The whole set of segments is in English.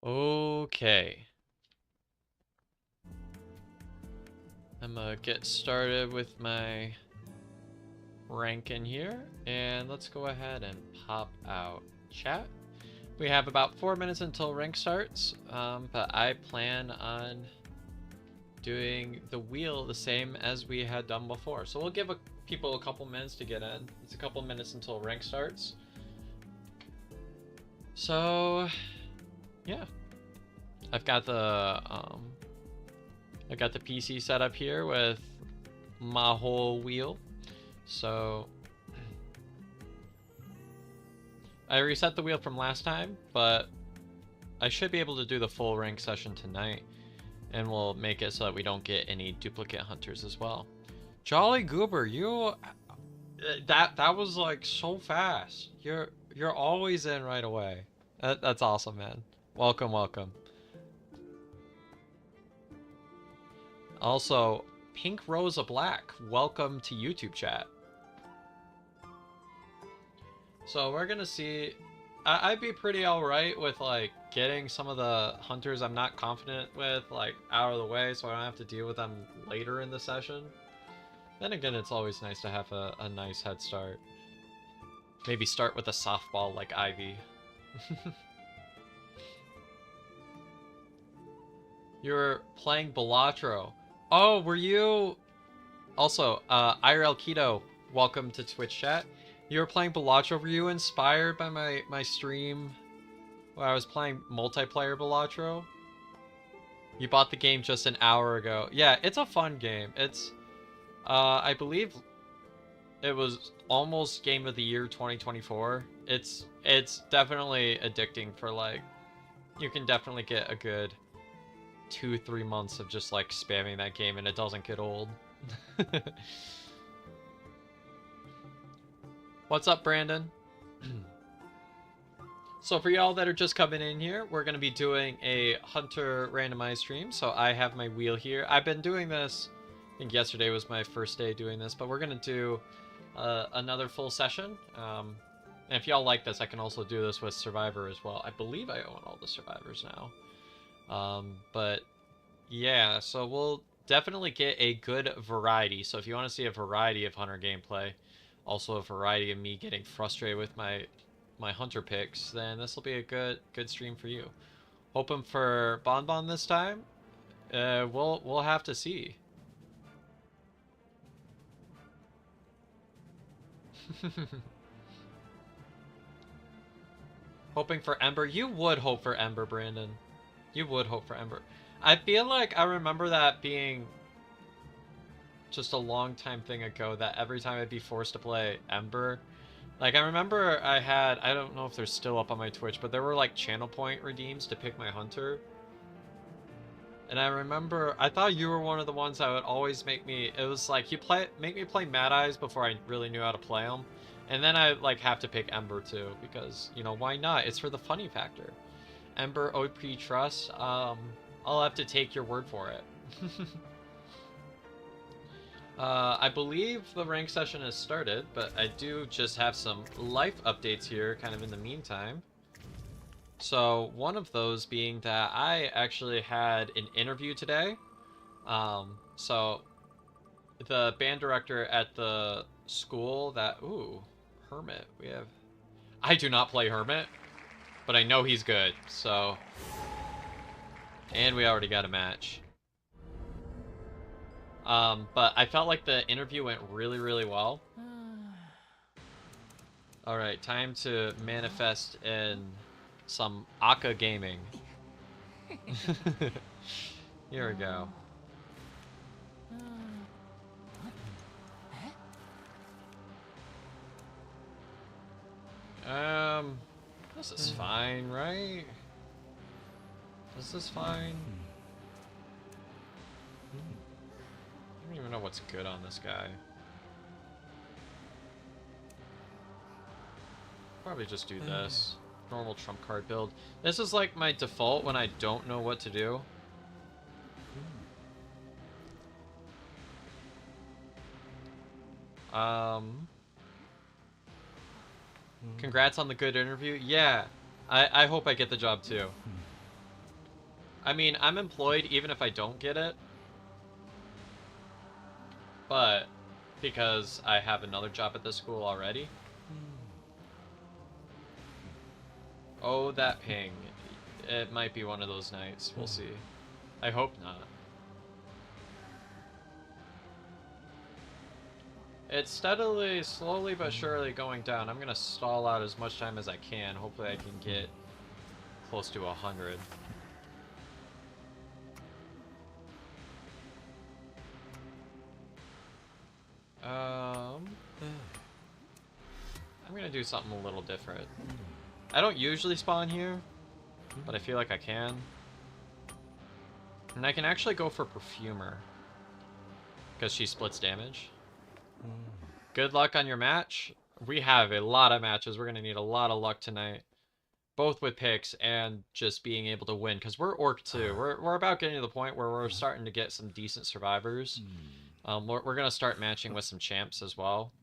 Okay. I'm gonna get started with my rank in here, and let's go ahead and pop out chat. We have about 4 minutes until rank starts, but I plan on doing the wheel the same as we had done before. So we'll give people a couple minutes to get in. It's a couple minutes until rank starts. So, yeah. I've got the PC set up here with my whole wheel. So I reset the wheel from last time, but I should be able to do the full rank session tonight, and we'll make it so that we don't get any duplicate hunters as well. Jolly Goober, you that was like so fast. You're always in right away. That's awesome, man. Welcome, welcome. Also, Pink Rosa Black, welcome to YouTube chat. So we're gonna see. I'd be pretty alright with like getting some of the hunters I'm not confident with like out of the way so I don't have to deal with them later in the session. Then again, it's always nice to have a nice head start. Maybe start with a softball like Ivy. You're playing Balatro. Oh, were you... Also, IRL Keto, welcome to Twitch chat. You were playing Balatro. Were you inspired by my stream where I was playing multiplayer Balatro? You bought the game just an hour ago. Yeah, it's a fun game. It's, I believe it was almost Game of the Year 2024. It's definitely addicting for like, you can definitely get a good 2-3 months of just like spamming that game and it doesn't get old. What's up, Brandon? So for y'all that are just coming in here, we're going to be doing a Hunter randomized stream. So I have my wheel here. I've been doing this, I think yesterday was my first day doing this, but we're going to do another full session. And if y'all like this, I can also do this with Survivor as well. I believe I own all the Survivors now. But yeah, so we'll definitely get a good variety. So if you want to see a variety of Hunter gameplay, also a variety of me getting frustrated with my Hunter picks, then this will be a good stream for you. Hoping for Bonbon this time. We'll have to see. Hoping for Ember. You would hope for Ember, Brandon. You would hope for Ember. I feel like I remember that being just a long time thing ago, that every time I'd be forced to play Ember, like I remember I don't know if they're still up on my Twitch, but there were like channel point redeems to pick my Hunter. And I remember, I thought you were one of the ones that would always make me, it was like, make me play Mad Eyes before I really knew how to play them. And then I like have to pick Ember too, because, you know, why not? It's for the funny factor. Ember OP Trust, I'll have to take your word for it. I believe the rank session has started, but I do just have some life updates here kind of in the meantime. So one of those being that I actually had an interview today. So the band director at the school that, ooh, Hermit, we have, I do not play Hermit, but I know he's good, so, and we already got a match. But I felt like the interview went really, really well. Alright, time to manifest in some Aka gaming. Here we go. This is fine, right? This is fine. I don't even know what's good on this guy. Probably just do this. Normal trump card build. This is like my default when I don't know what to do. Congrats on the good interview. Yeah, I hope I get the job too. I mean, I'm employed even if I don't get it. But because I have another job at this school already. Oh, that ping. It might be one of those nights. We'll see. I hope not. It's steadily, slowly but surely going down. I'm gonna stall out as much time as I can. Hopefully I can get close to 100. I'm gonna do something a little different. I don't usually spawn here, but I feel like I can. And I can actually go for Perfumer, because she splits damage. Good luck on your match. We have a lot of matches. We're gonna need a lot of luck tonight. Both with picks and just being able to win, because we're Orc too. We're about getting to the point where we're starting to get some decent survivors. We're gonna start matching with some champs as well.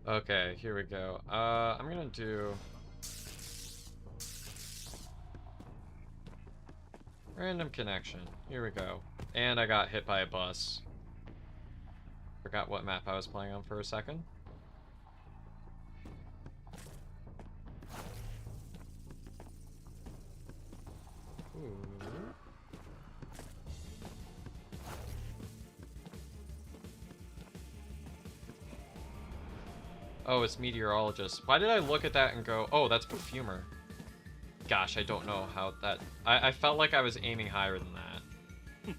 Okay, here we go. I'm gonna do random connection. Here we go. And I got hit by a bus. Forgot what map I was playing on for a second. Ooh. Oh, it's meteorologist. Why did I look at that and go, oh, that's Perfumer? Gosh, I don't know how that... I felt like I was aiming higher than that.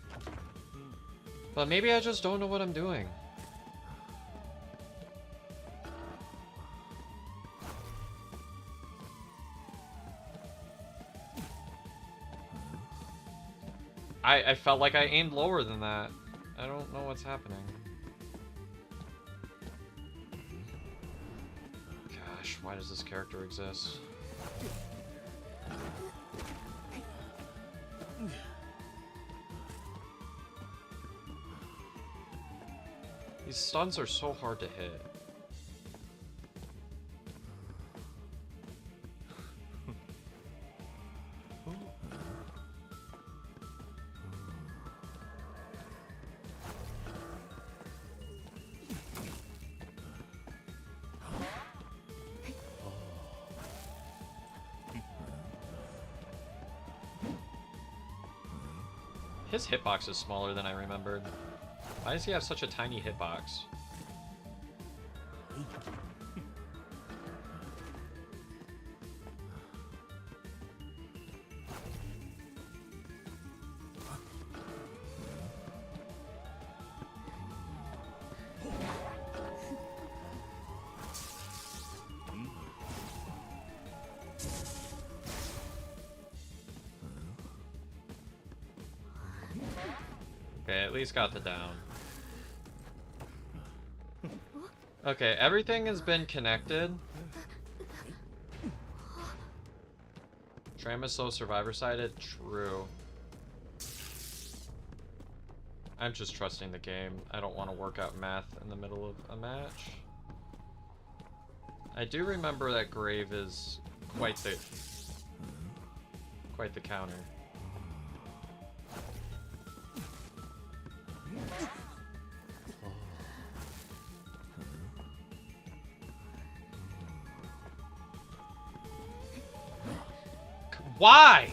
But maybe I just don't know what I'm doing. I felt like I aimed lower than that. I don't know what's happening. Gosh, why does this character exist? These stuns are so hard to hit. His hitbox is smaller than I remembered. Why does he have such a tiny hitbox? Okay, at least got the down. Okay, everything has been connected. Tram is so survivor-sided? True. I'm just trusting the game. I don't want to work out math in the middle of a match. I do remember that Grave is quite the counter. Why?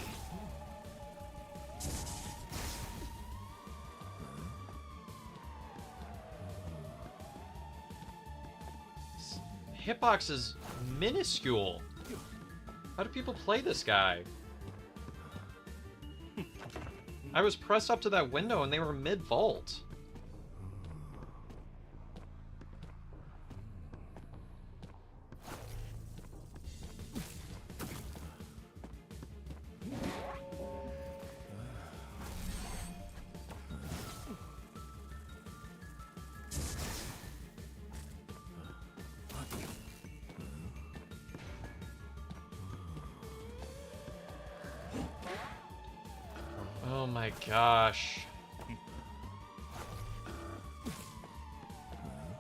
Hitbox is minuscule. How do people play this guy? I was pressed up to that window and they were mid-vault. Oh my gosh.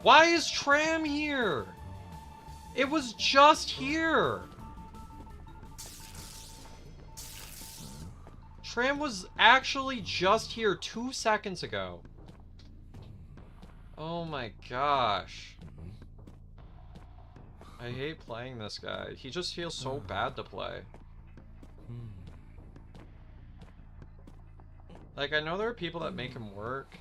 Why is Tram here? It was just here. Tram was actually just here 2 seconds ago. Oh my gosh. I hate playing this guy. He just feels so bad to play. Like, I know there are people that make him work.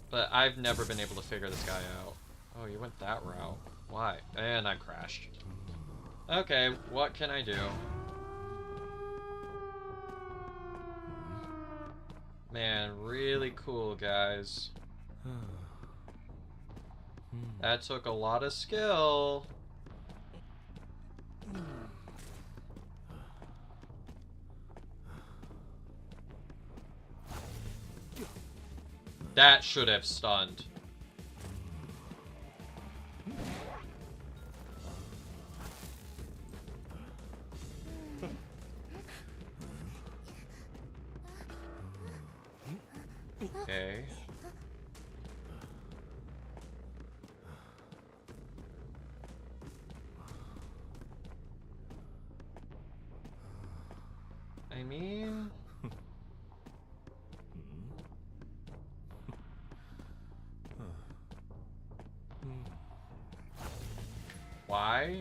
But I've never been able to figure this guy out. Oh, you went that route. Why? And I crashed. Okay, what can I do? Man, really cool, guys. That took a lot of skill. That should have stunned. Okay. I mean... Why?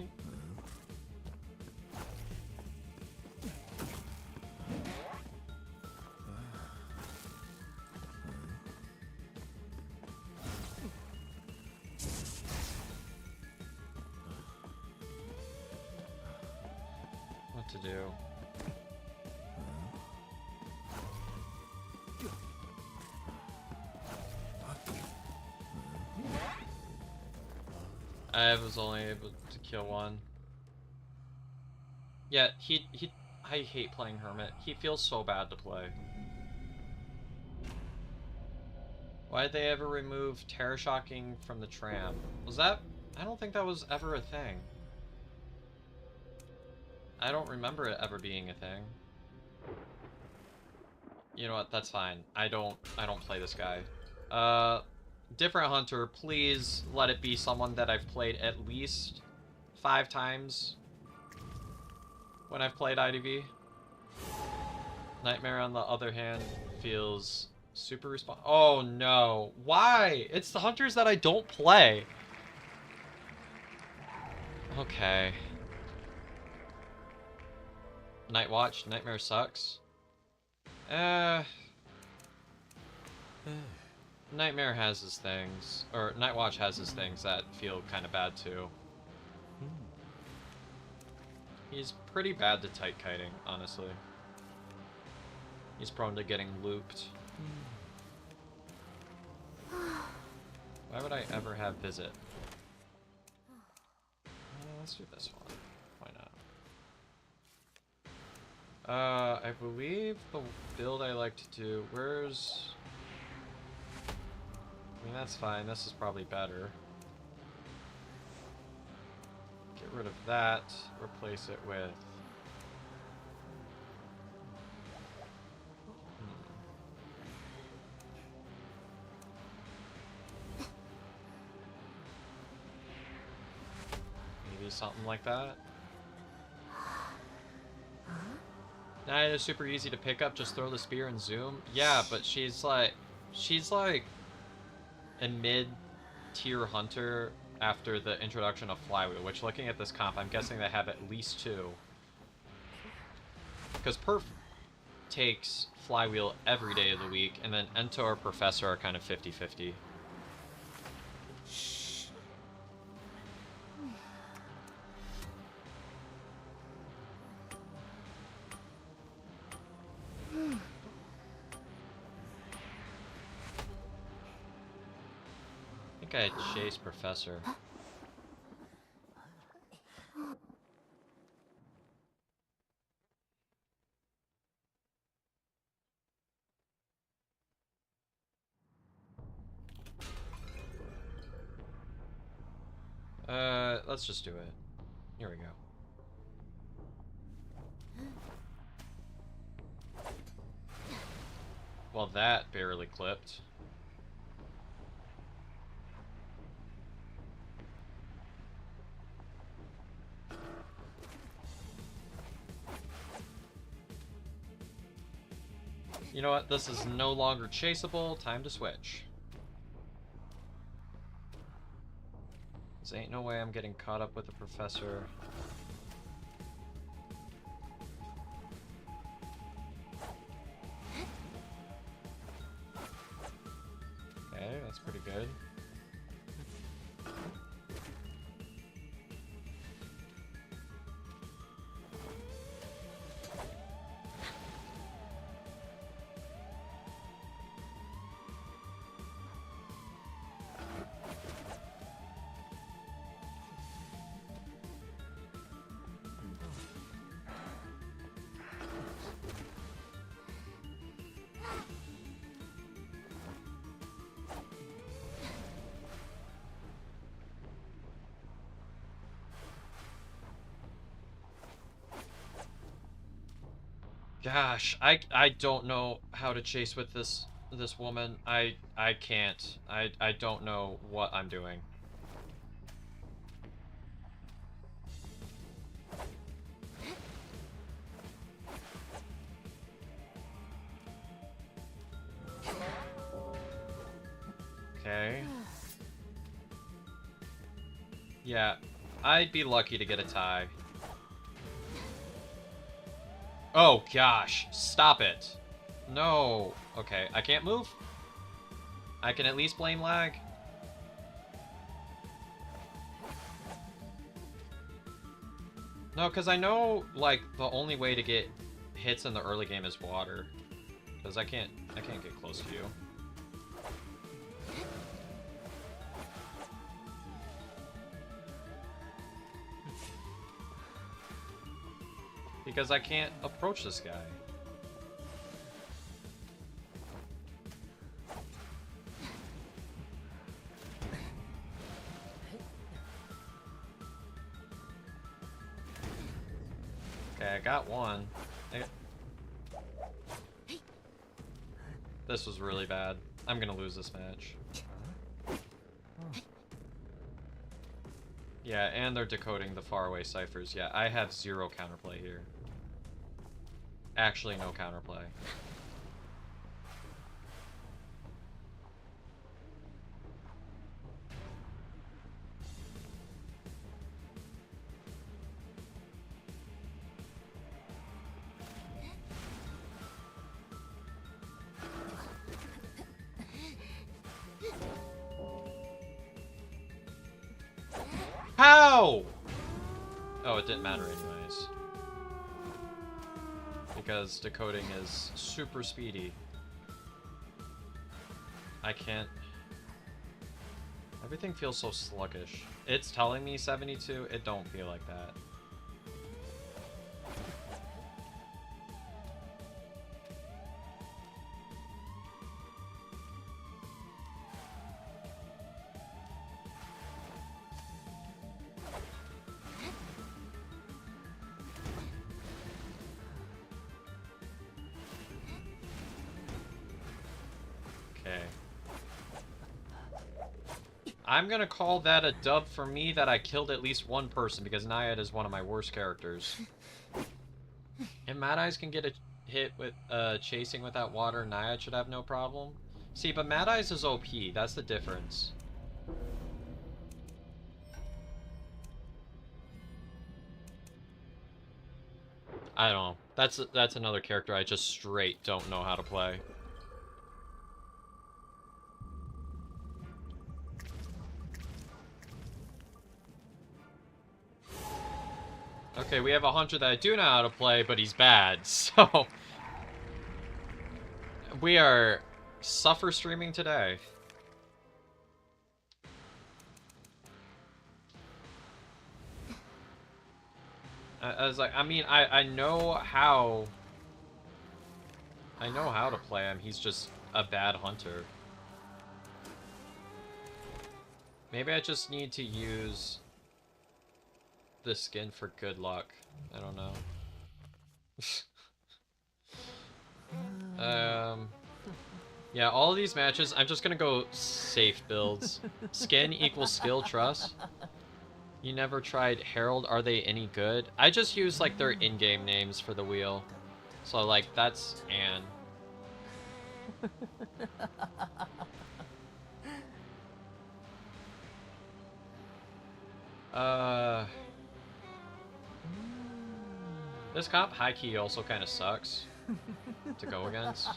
What to do? I was only able to kill one. Yeah, I hate playing Hermit. He feels so bad to play. Why did they ever remove Terror Shocking from the tram? Was that... I don't think that was ever a thing. I don't remember it ever being a thing. You know what, that's fine. I don't play this guy. Different hunter, please let it be someone that I've played at least 5 times when I've played IDV. Nightmare, on the other hand, feels super Oh no. Why? It's the hunters that I don't play. Okay. Night Watch, Nightmare sucks. Nightmare has his things, or Night Watch has his things that feel kind of bad too. He's pretty bad to tight kiting, honestly. He's prone to getting looped. Why would I ever have Visit? Let's do this one. Why not? I believe the build I like to do... Where's... I mean, that's fine. This is probably better. Get rid of that. Replace it with... Maybe something like that. Nah, it's super easy to pick up. Just throw the spear and zoom. Yeah, but she's like a mid-tier hunter after the introduction of Flywheel, which, looking at this comp, I'm guessing they have at least 2. Because Perf takes Flywheel every day of the week, and then Ento or Professor are kind of 50-50. I think I chased Professor. Let's just do it. Here we go. Well, that barely clipped. You know what? This is no longer chaseable. Time to switch. There ain't no way I'm getting caught up with the professor. Okay, that's pretty good. Gosh, I don't know how to chase with this woman. I can't. I don't know what I'm doing. Okay. Yeah, I'd be lucky to get a tie. Oh gosh, stop it. No. Okay, I can't move. I can at least blame lag. No, because I know, like, the only way to get hits in the early game is water. Because I can't get close to you. Because I can't approach this guy. Okay, I got one. This was really bad. I'm gonna lose this match. Yeah, and they're decoding the faraway ciphers. Yeah, I have zero counterplay here. Actually, no counterplay. How? Oh, it didn't matter anyways. Because decoding is super speedy. I can't... Everything feels so sluggish. It's telling me 72, it don't feel like that. Okay. I'm gonna call that a dub for me that I killed at least one person, because Naiad is one of my worst characters. If Mad Eyes can get a hit with chasing without water, Naiad should have no problem. See, but Mad Eyes is OP, that's the difference. I don't know. That's another character I just straight don't know how to play. Okay, we have a hunter that I do know how to play, but he's bad, so... We are suffer streaming today. I was like, I mean, I know how... I know how to play him, he's just a bad hunter. Maybe I just need to use the skin for good luck. I don't know. Yeah, all of these matches, I'm just gonna go safe builds. Skin equals skill, trust. You never tried Herald. Are they any good? I just use like their in-game names for the wheel. So like that's Anne. This comp high key also kind of sucks to go against.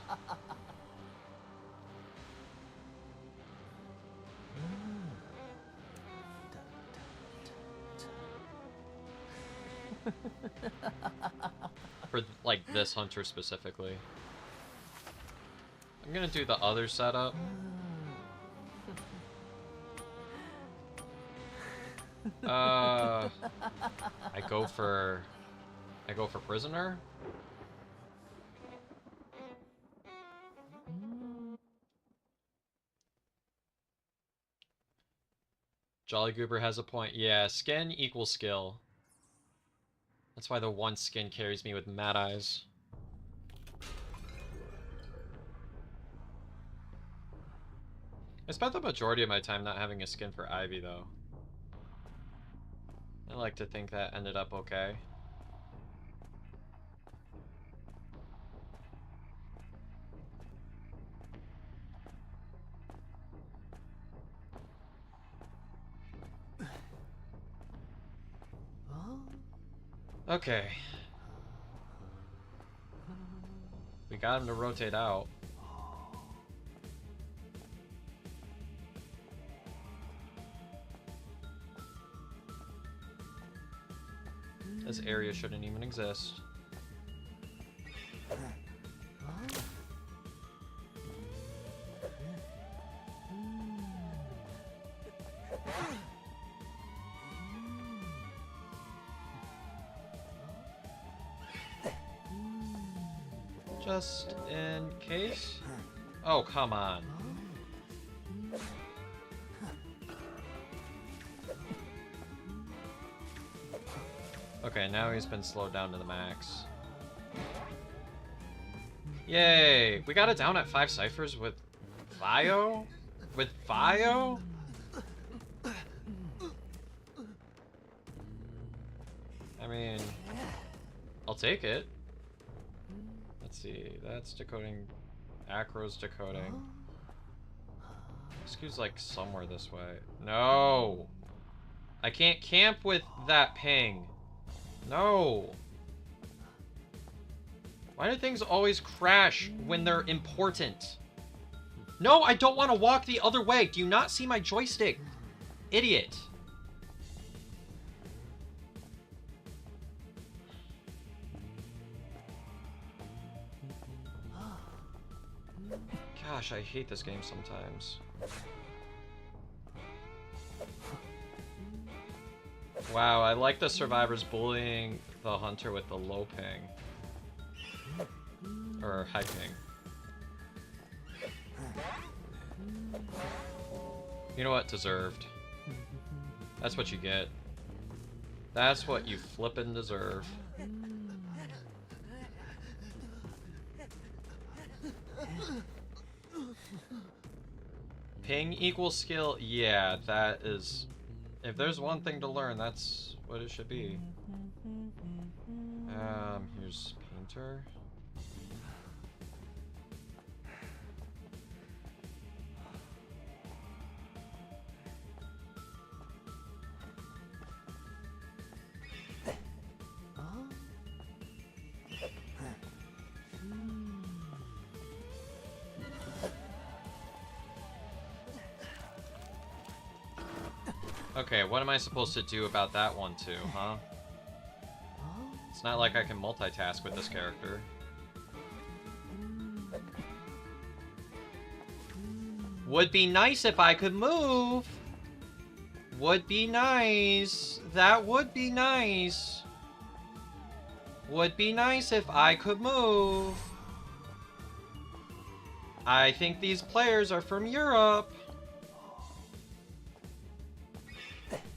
For like this hunter specifically. I'm gonna do the other setup. I go for prisoner. Jolly Goober has a point. Yeah, skin equals skill. That's why the one skin carries me with Mad Eyes. I spent the majority of my time not having a skin for Ivy, though. I like to think that ended up okay. Okay. We got him to rotate out. This area shouldn't even exist. Just in case. Oh, come on. Okay, now he's been slowed down to the max. Yay! We got it down at 5 ciphers with Vio? With Vio? I mean, I'll take it. Let's see, that's decoding. Acro's decoding. Skew's like somewhere this way. No! I can't camp with that ping. No! Why do things always crash when they're important? No, I don't want to walk the other way. Do you not see my joystick? Idiot. Gosh, I hate this game sometimes. Wow, I like the survivors bullying the hunter with the low ping. Or high ping. You know what? Deserved. That's what you get. That's what you flippin' deserve. Ping equals skill? Yeah, that is... If there's one thing to learn, that's what it should be. Here's Painter. Okay, what am I supposed to do about that one too, huh? It's not like I can multitask with this character. Would be nice if I could move! Would be nice. That would be nice. Would be nice if I could move. I think these players are from Europe.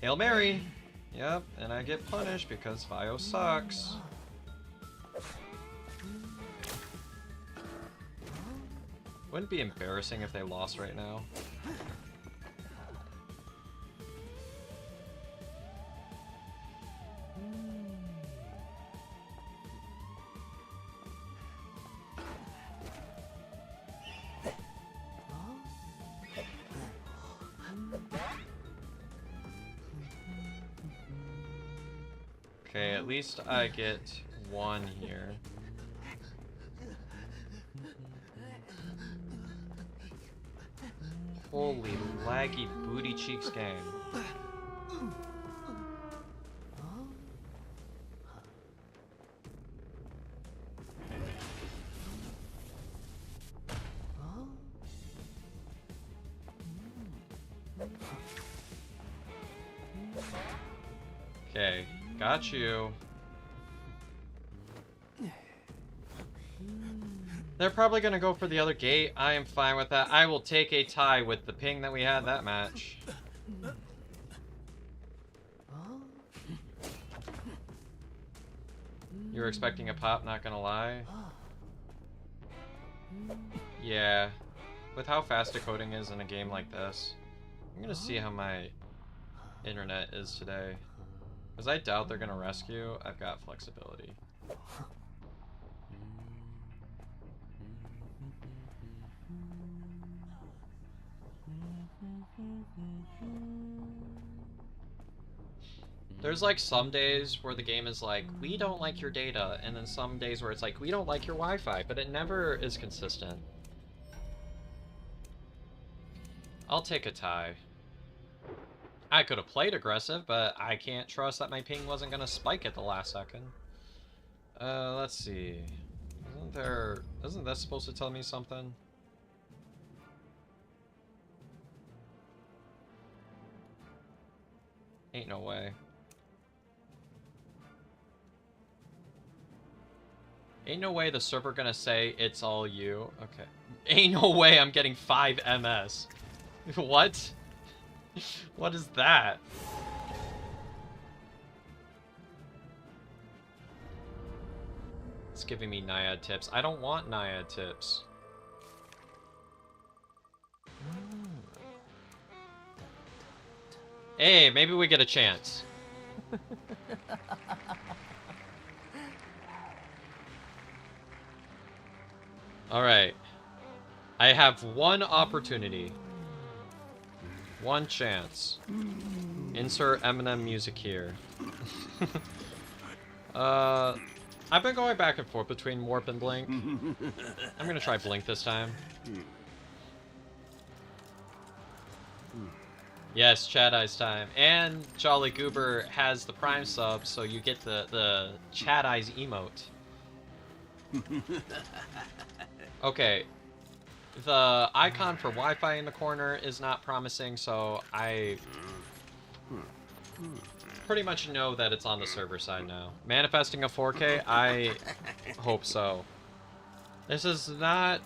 Hail Mary. Yep, and I get punished because Vio sucks. Wouldn't it be embarrassing if they lost right now? Okay, at least I get one here. Holy laggy booty cheeks game. Okay, got you. They're probably gonna go for the other gate. I am fine with that. I will take a tie with the ping that we had that match. You were expecting a pop, not gonna lie. Yeah. With how fast decoding is in a game like this, I'm gonna see how my internet is today. Because I doubt they're gonna rescue. I've got flexibility. There's like some days where the game is like, we don't like your data, and then some days where it's like, we don't like your Wi-Fi, but it never is consistent. I'll take a tie. I could have played aggressive, but I can't trust that my ping wasn't gonna spike at the last second. Let's see. Isn't that supposed to tell me something? Ain't no way. Ain't no way the server gonna say it's all you. Okay. Ain't no way I'm getting 5 MS. What? What is that? It's giving me Naiad tips. I don't want Naiad tips. Hey, maybe we get a chance. Alright. I have one opportunity. One chance. Insert Eminem music here. I've been going back and forth between Warp and Blink. I'm gonna try Blink this time. Yes, Chad Eyes time. And Jolly Goober has the Prime sub, so you get the Chad Eyes emote. Okay. The icon for Wi-Fi in the corner is not promising, so I pretty much know that it's on the server side now. Manifesting a 4K? I hope so. This is not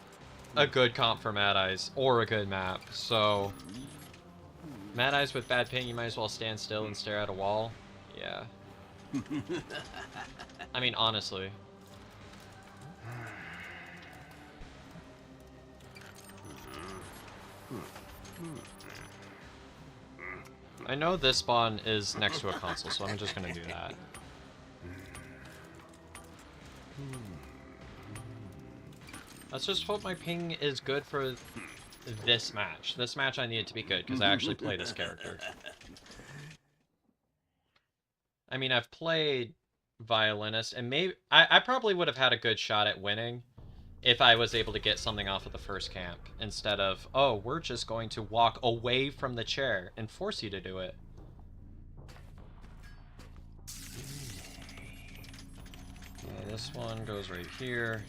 a good comp for Mad Eyes, or a good map, so... Mad Eyes with bad ping, you might as well stand still and stare at a wall. Yeah. I mean, honestly. I know this spawn is next to a console, so I'm just gonna do that. Let's just hope my ping is good for this match. This match I need it to be good, because I actually play this character. I mean, I've played Violinist, and maybe... I probably would have had a good shot at winning if I was able to get something off of the first camp, instead of, oh, we're just going to walk away from the chair and force you to do it. Okay, this one goes right here.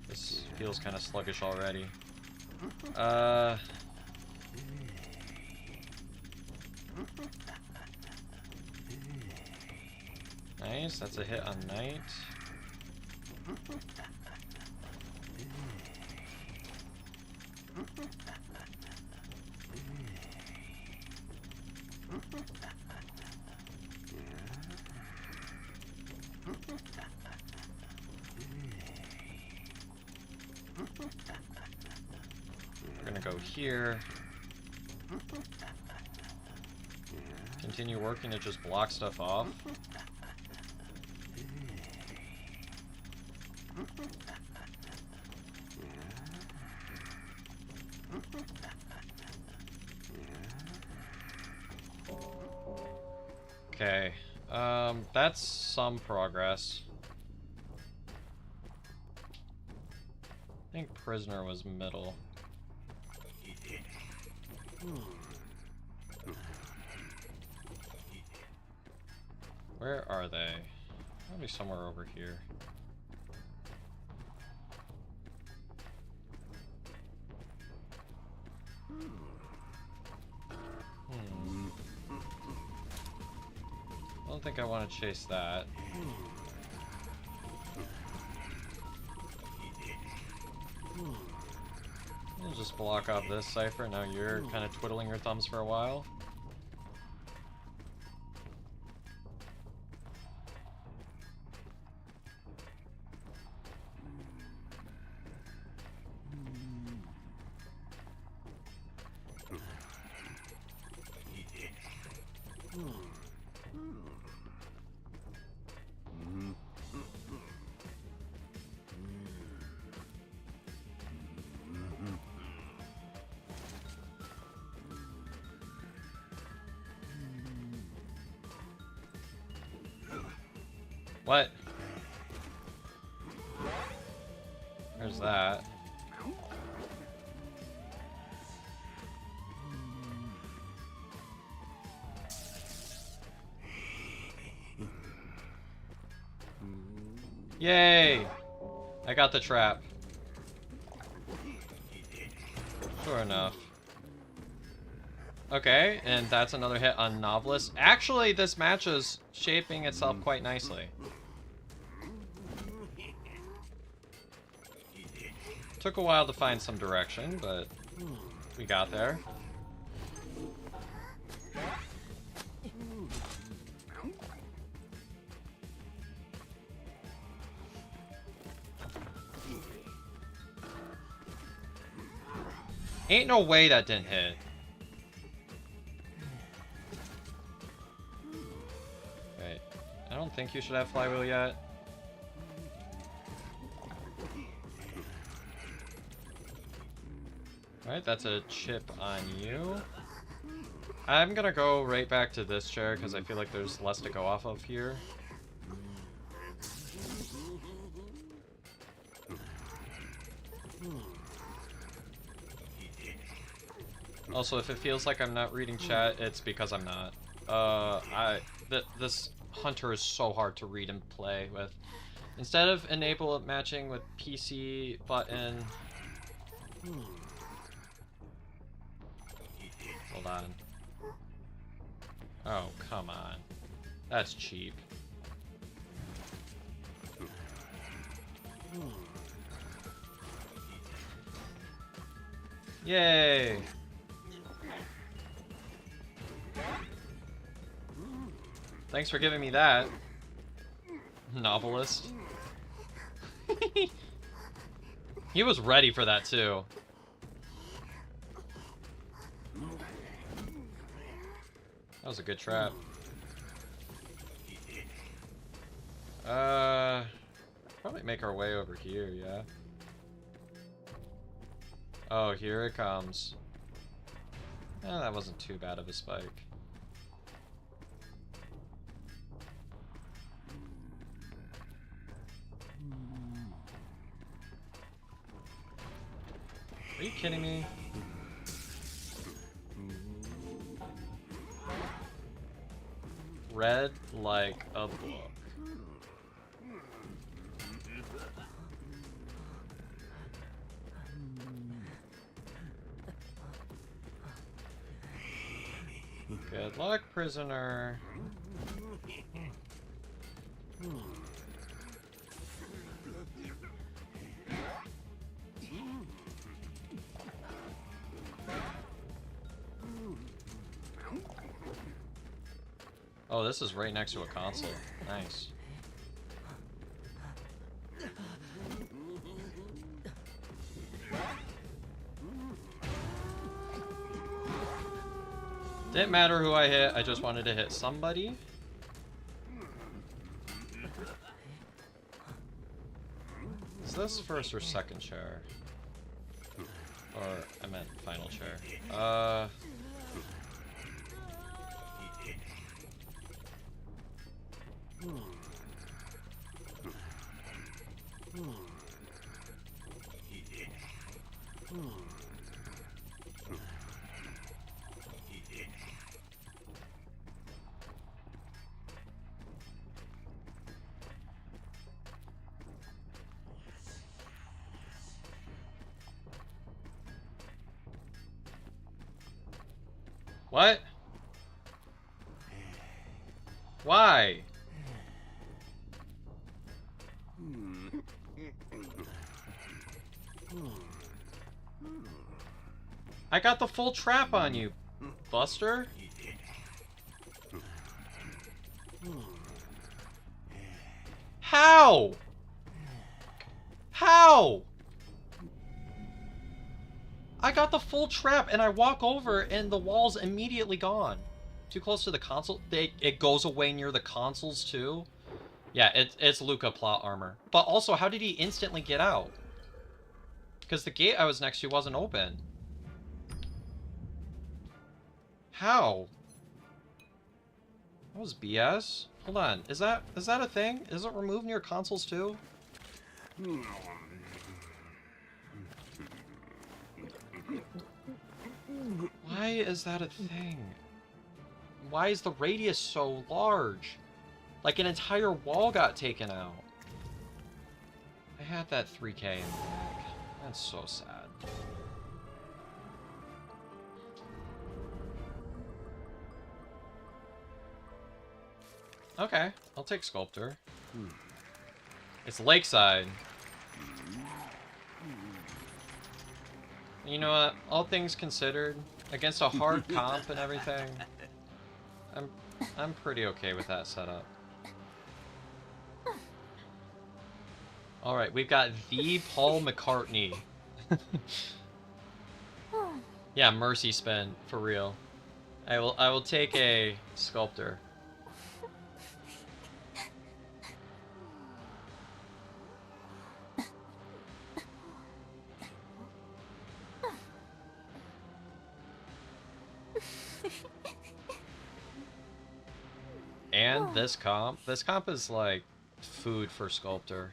This feels kind of sluggish already. Nice, that's a hit on Knight. We're gonna go here. Continue working to just block stuff off. Okay, that's some progress. I think prisoner was middle. Where are they? Probably somewhere over here. I don't think I want to chase that. I'll just block off this cipher. Now you're kind of twiddling your thumbs for a while. What? There's that. Yay! I got the trap. Sure enough. Okay, and that's another hit on Novelist. Actually, this match is shaping itself quite nicely. Took a while to find some direction, but we got there. Ain't no way that didn't hit. Wait, I don't think you should have flywheel yet. Alright, that's a chip on you. I'm gonna go right back to this chair because I feel like there's less to go off of here. Also, if it feels like I'm not reading chat, it's because I'm not. This hunter is so hard to read and play with. Instead of enable matching with PC button... Hold on. Oh, come on. That's cheap. Yay! Thanks for giving me that, Novelist. He was ready for that too. That was a good trap. Probably make our way over here, yeah. Oh, here it comes. Eh, that wasn't too bad of a spike. Are you kidding me? Read like a book. Good luck, prisoner. Oh, this is right next to a console. Nice. Didn't matter who I hit, I just wanted to hit somebody. Is this first or second chair? Or, I meant final chair. What? Why? I got the full trap on you, Buster. How? How? I got the full trap and I walk over and the wall's immediately gone. Too close to the console? It goes away near the consoles too? Yeah, it's Luca plot armor. But also, how did he instantly get out? Because the gate I was next to wasn't open. How? That was BS. Hold on, is that a thing? Is it removed near consoles too? Why is that a thing? Why is the radius so large? Like an entire wall got taken out. I had that 3K in the bag. That's so sad. Okay, I'll take Sculptor. It's Lakeside. You know what? All things considered, against a hard comp and everything, I'm pretty okay with that setup. Alright, we've got the Paul McCartney. Yeah, Mercy spin, for real. I will take a Sculptor. And this comp is like food for Sculptor.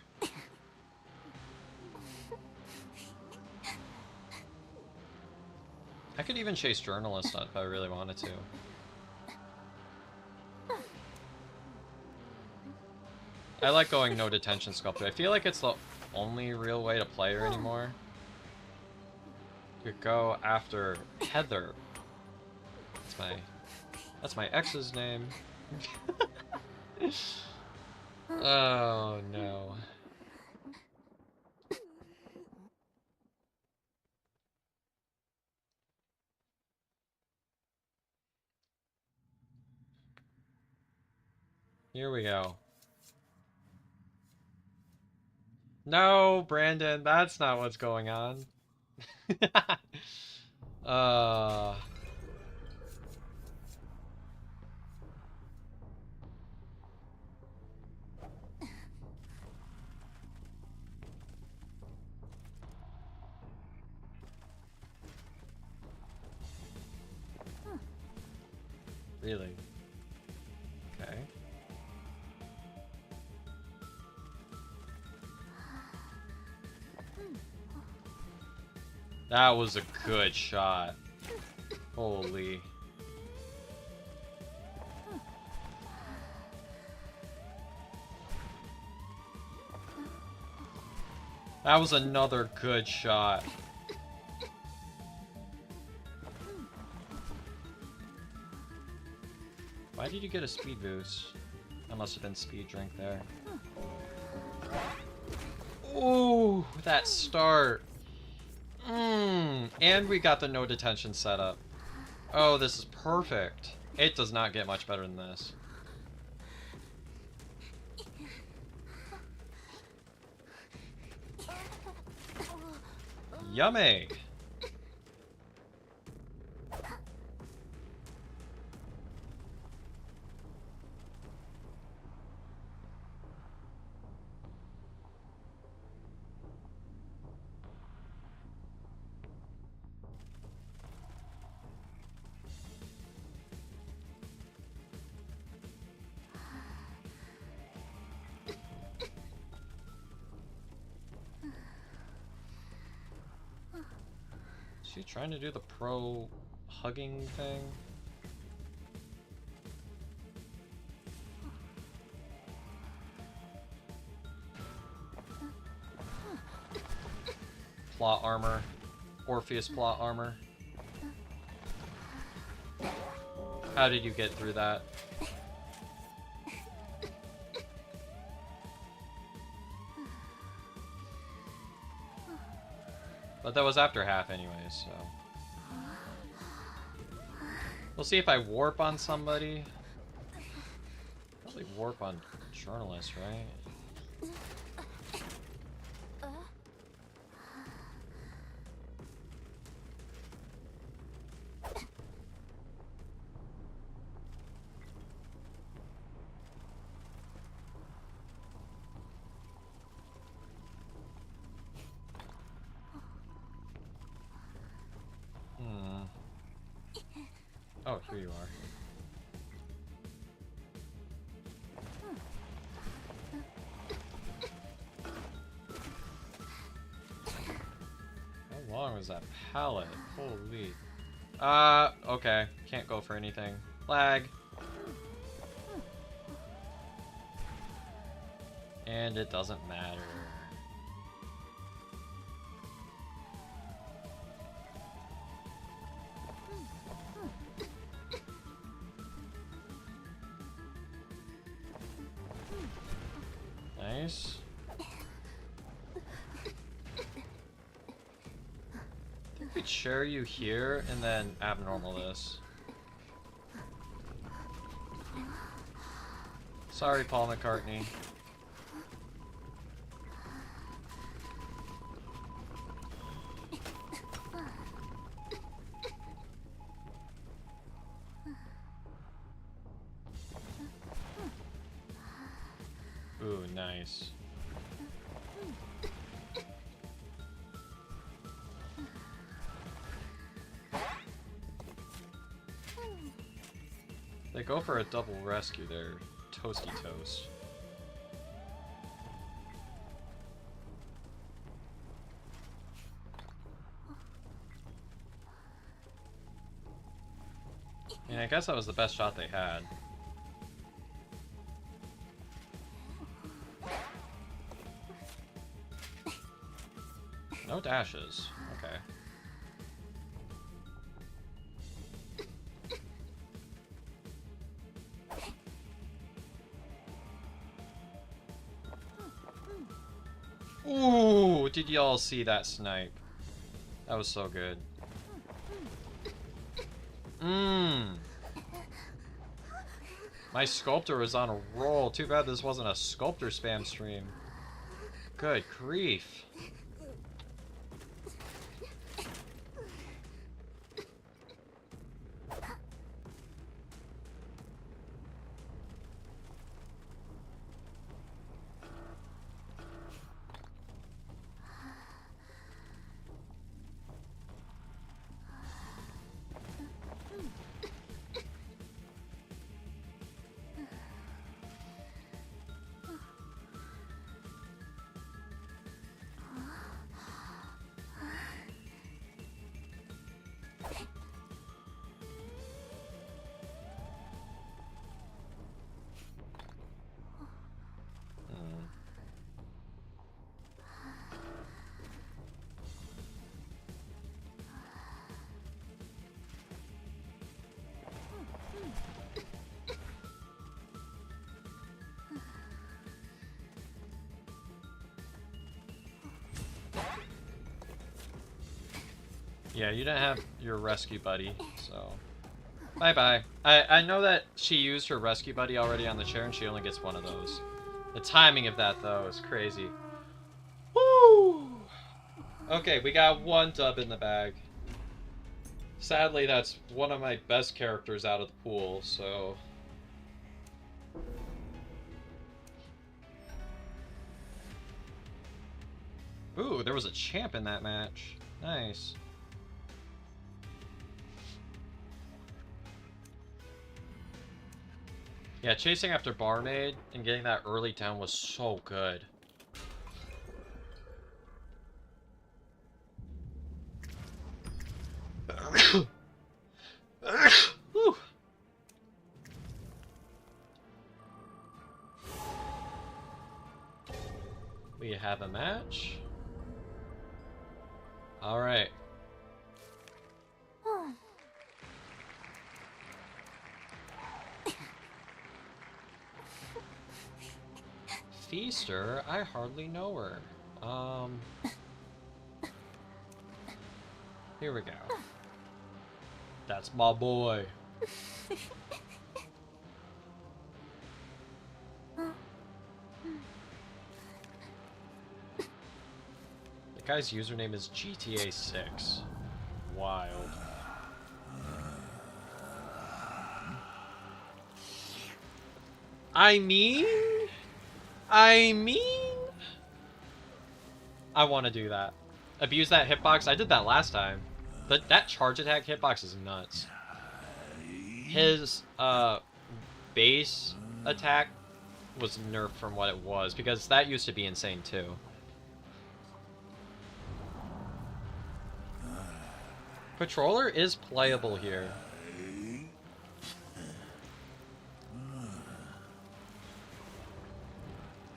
I could even chase Journalist if I really wanted to. I like going no detention Sculptor. I feel like it's the only real way to play her anymore. You could go after Heather. That's my ex's name. Oh no. Here we go. No, Brandon, that's not what's going on. Really? Okay. That was a good shot. Holy. That was another good shot. Why did you get a speed boost? That must have been speed drink there. Ooh, that start. And we got the no detention setup. Oh, this is perfect. It does not get much better than this. Yummy. Is he trying to do the pro hugging thing? Plot armor. Orpheus plot armor. How did you get through that? But that was after half anyways, so... We'll see if I warp on somebody. Probably warp on journalists, right? Oh, here you are. How long was that pallet? Holy. Okay. Can't go for anything. Lag. And it doesn't matter. Nice. I think we'd share you here and then abnormal this. Sorry, Paul McCartney. Ooh, nice. They go for a double rescue there. Toasty toast. I mean, I guess that was the best shot they had. No dashes. Okay. Ooh, did y'all see that snipe? That was so good. My sculptor was on a roll. Too bad this wasn't a sculptor spam stream. Good grief. Yeah, you didn't have your rescue buddy, so... Bye-bye. I know that she used her rescue buddy already on the chair, and she only gets one of those. The timing of that, though, is crazy. Woo! Okay, we got one dub in the bag. Sadly, that's one of my best characters out of the pool, so... Ooh, there was a champ in that match. Nice. Yeah, chasing after Barmaid and getting that early down was so good. Whew. We have a match. All right. Feaster? I hardly know her. Here we go. That's my boy. The guy's username is GTA 6. Wild. I mean, I want to do that. Abuse that hitbox. I did that last time. But that charge attack hitbox is nuts. His base attack was nerfed from what it was, because that used to be insane too. Patroller is playable here.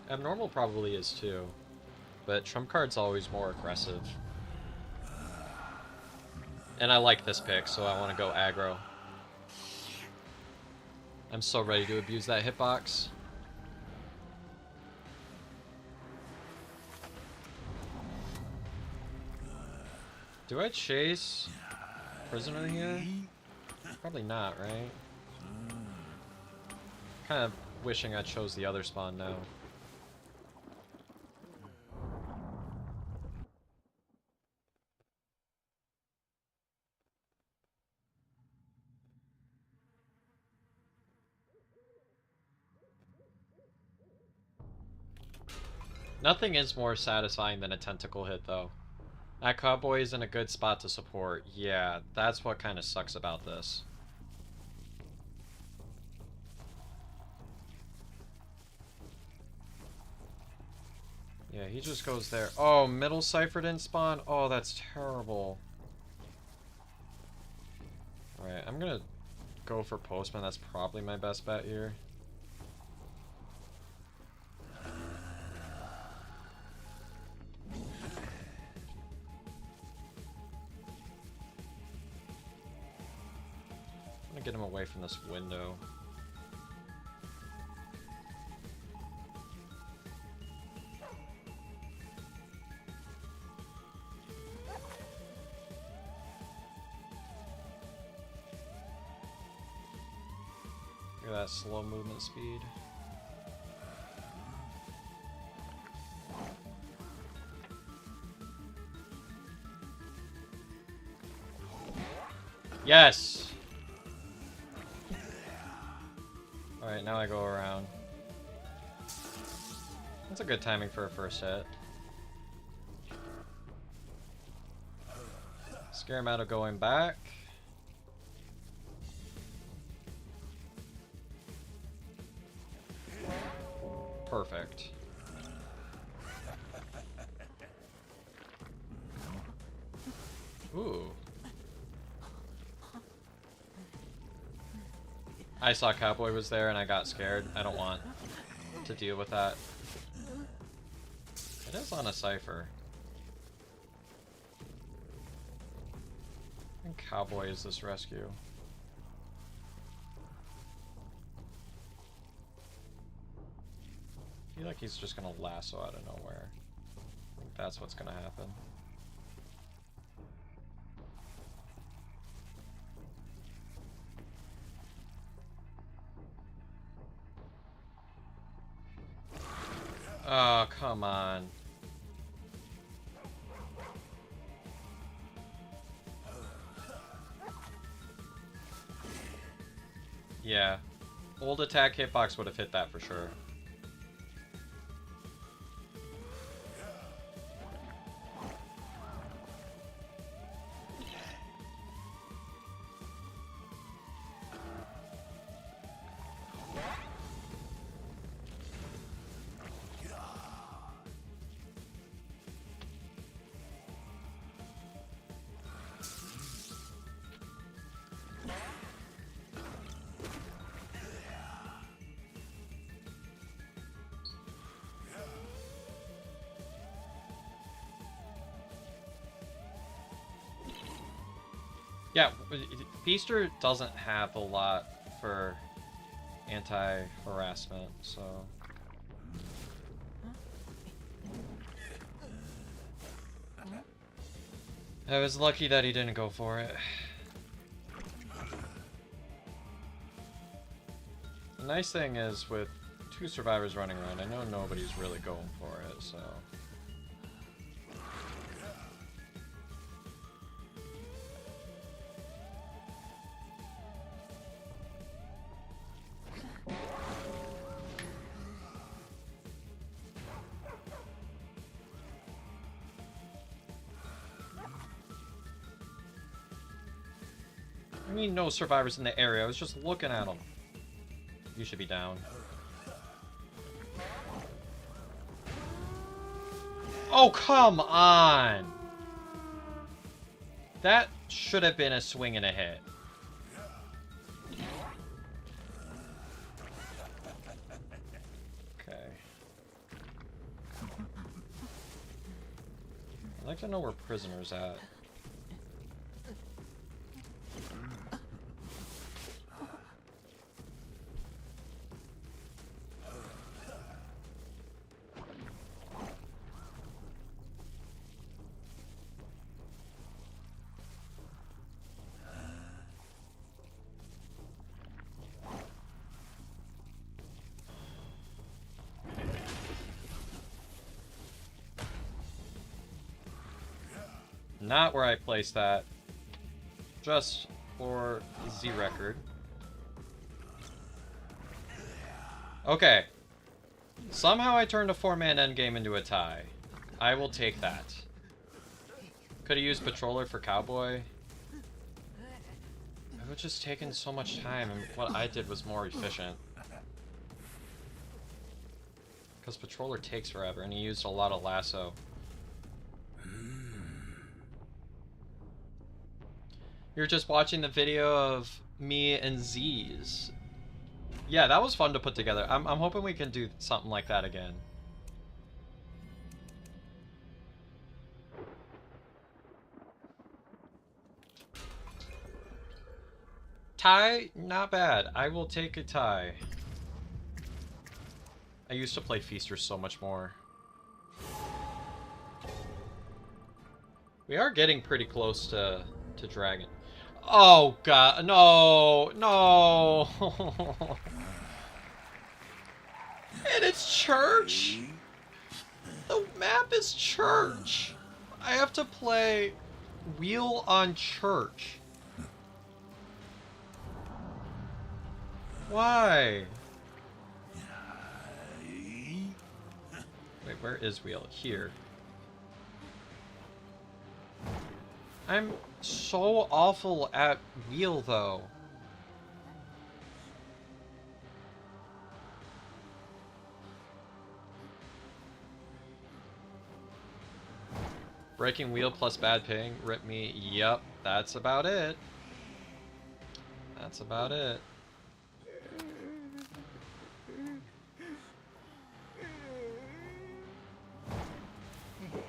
Abnormal probably is too, but trump card's always more aggressive. And I like this pick, so I want to go aggro. I'm so ready to abuse that hitbox. Do I chase prisoner here? Probably not, right? Kind of wishing I chose the other spawn now. Nothing is more satisfying than a tentacle hit, though. That cowboy is in a good spot to support. Yeah, that's what kind of sucks about this. Yeah, he just goes there. Oh, middle cipher didn't spawn? Oh, that's terrible. Alright, I'm gonna go for postman. That's probably my best bet here. Get him away from this window. Look at that slow movement speed. Yes! Alright, now I go around. That's a good timing for a first hit. Scare him out of going back. Perfect. Ooh. I saw Cowboy was there and I got scared. I don't want to deal with that. It is on a cipher. I think Cowboy is this rescue. I feel like he's just gonna lasso out of nowhere. I think that's what's gonna happen. Oh, come on. Yeah. Old attack hitbox would have hit that for sure. Yeah, Feaster doesn't have a lot for anti-harassment, so... I was lucky that he didn't go for it. The nice thing is, with 2 survivors running around, I know nobody's really going for it, so... I mean, no survivors in the area. I was just looking at them. You should be down. Oh, come on! That should have been a swing and a hit. Okay. I'd like to know where Prisoner's at. Not where I placed that. Just for the record. Okay. Somehow I turned a 4-man endgame into a tie. I will take that. Could have used Patroller for Cowboy. It would just taken so much time, and what I did was more efficient. Because Patroller takes forever, and he used a lot of lasso. You're just watching the video of me and Z's. Yeah, that was fun to put together. I'm hoping we can do something like that again. Tie? Not bad. I will take a tie. I used to play Feaster so much more. We are getting pretty close to Dragon. Oh god, no, no. And it's church? The map is church. I have to play wheel on church. Why? Wait, where is wheel? Here. I'm so awful at wheel, though. Breaking wheel plus bad ping, rip me. Yep, that's about it. That's about it.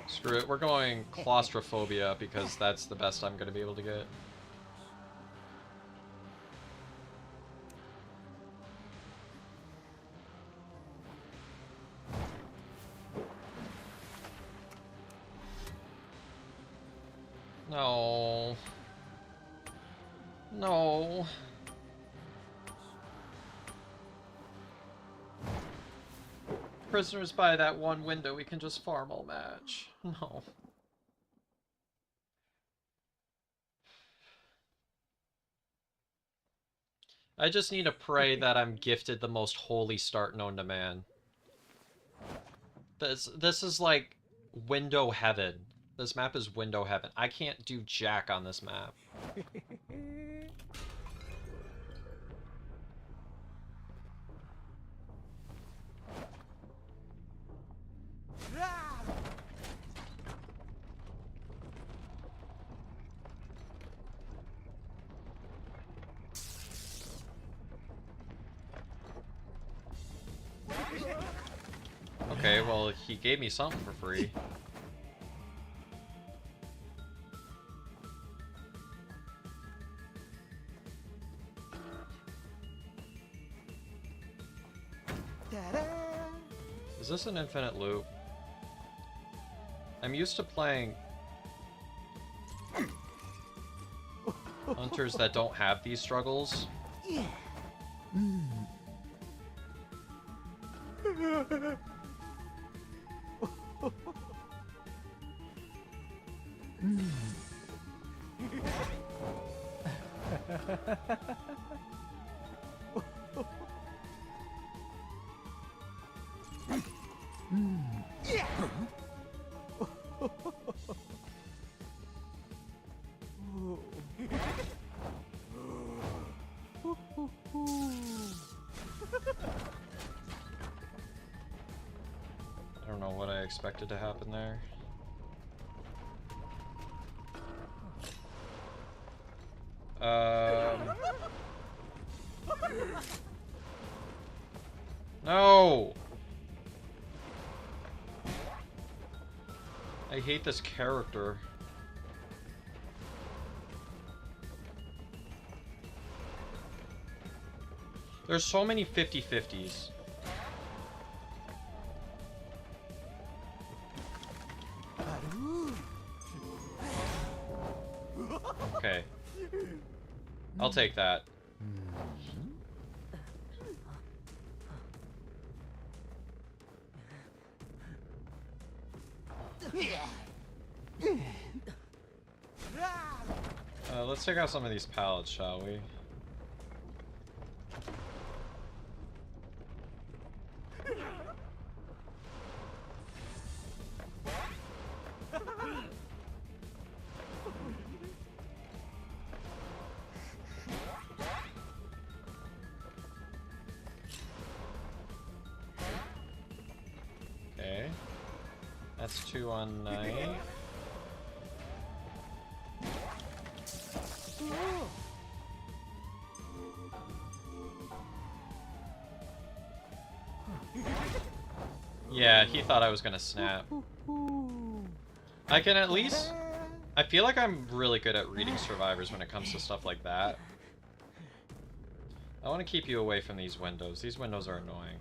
Screw it, we're going claustrophobia because that's the best I'm going to be able to get. No. No. Prisoners by that one window, we can just farm all match. No. I just need to pray that I'm gifted the most holy start known to man. This is like window heaven. This map is window heaven. I can't do jack on this map. Okay, well, he gave me something for free. Is this an infinite loop? I'm used to playing hunters that don't have these struggles. I don't know what I expected to happen there. No! I hate this character. There's so many 50-50s. Okay. I'll take that. Let's take out some of these pallets, shall we? Okay. That's 2 on 9. Yeah, he thought I was gonna snap. I can at least... I feel like I'm really good at reading survivors when it comes to stuff like that. I want to keep you away from these windows. These windows are annoying.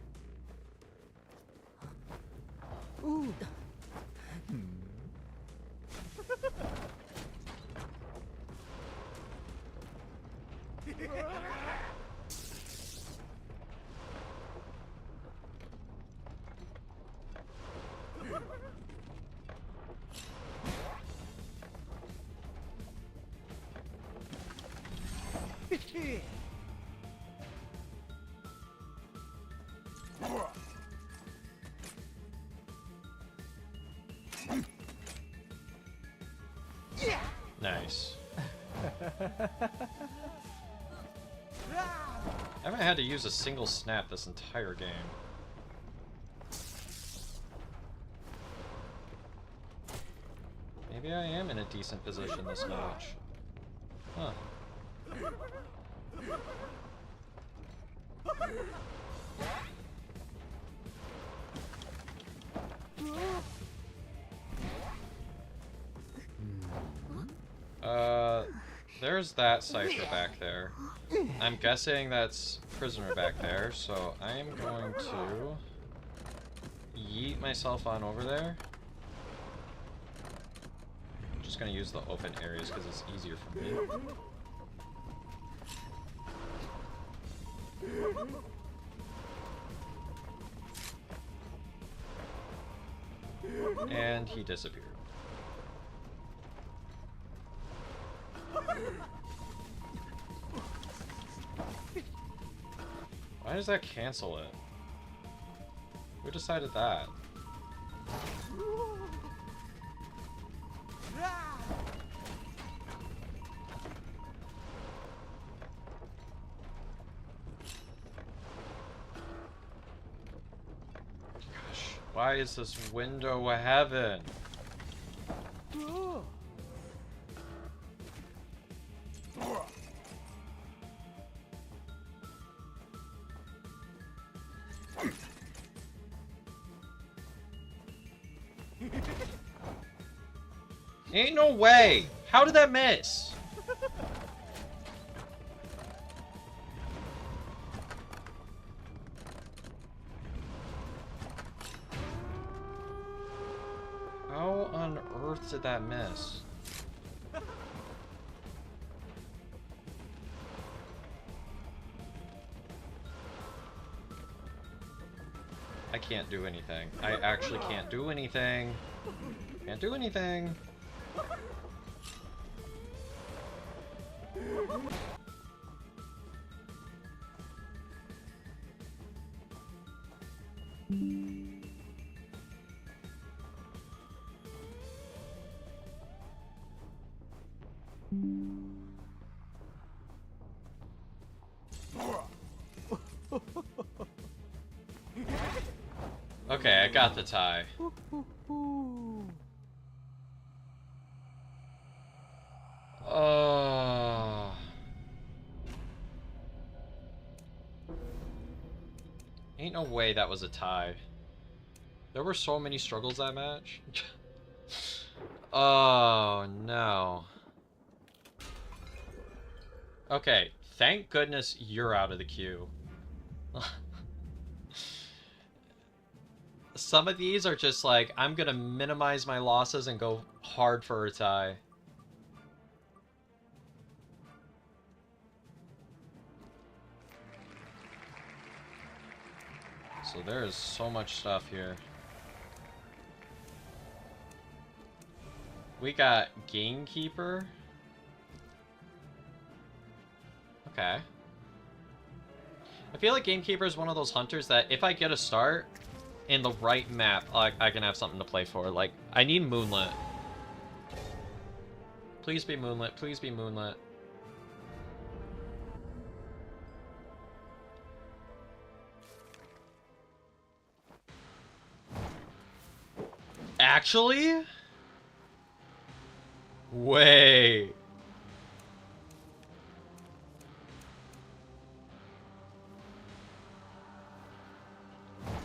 Nice. I haven't had to use a single snap this entire game. Maybe I am in a decent position this match. Huh. There's that cipher back there. I'm guessing that's prisoner back there, so I am going to yeet myself on over there. I'm just gonna use the open areas because it's easier for me. And he disappeared. Why does that cancel it? Who decided that? Gosh, why is this window a heaven? Ain't no way! How did that miss? earth did that miss? I can't do anything. I actually can't do anything. Can't do anything. Okay, I got the tie. Oh. Ain't no way that was a tie. There were so many struggles that match. Oh, no. Okay, thank goodness you're out of the queue. Some of these are just like, I'm gonna minimize my losses and go hard for a tie. So there is so much stuff here. We got Gamekeeper. Okay. I feel like Gamekeeper is one of those hunters that if I get a start in the right map, I can have something to play for. Like, I need Moonlit. Please be Moonlit. Please be Moonlit. Actually? Wait.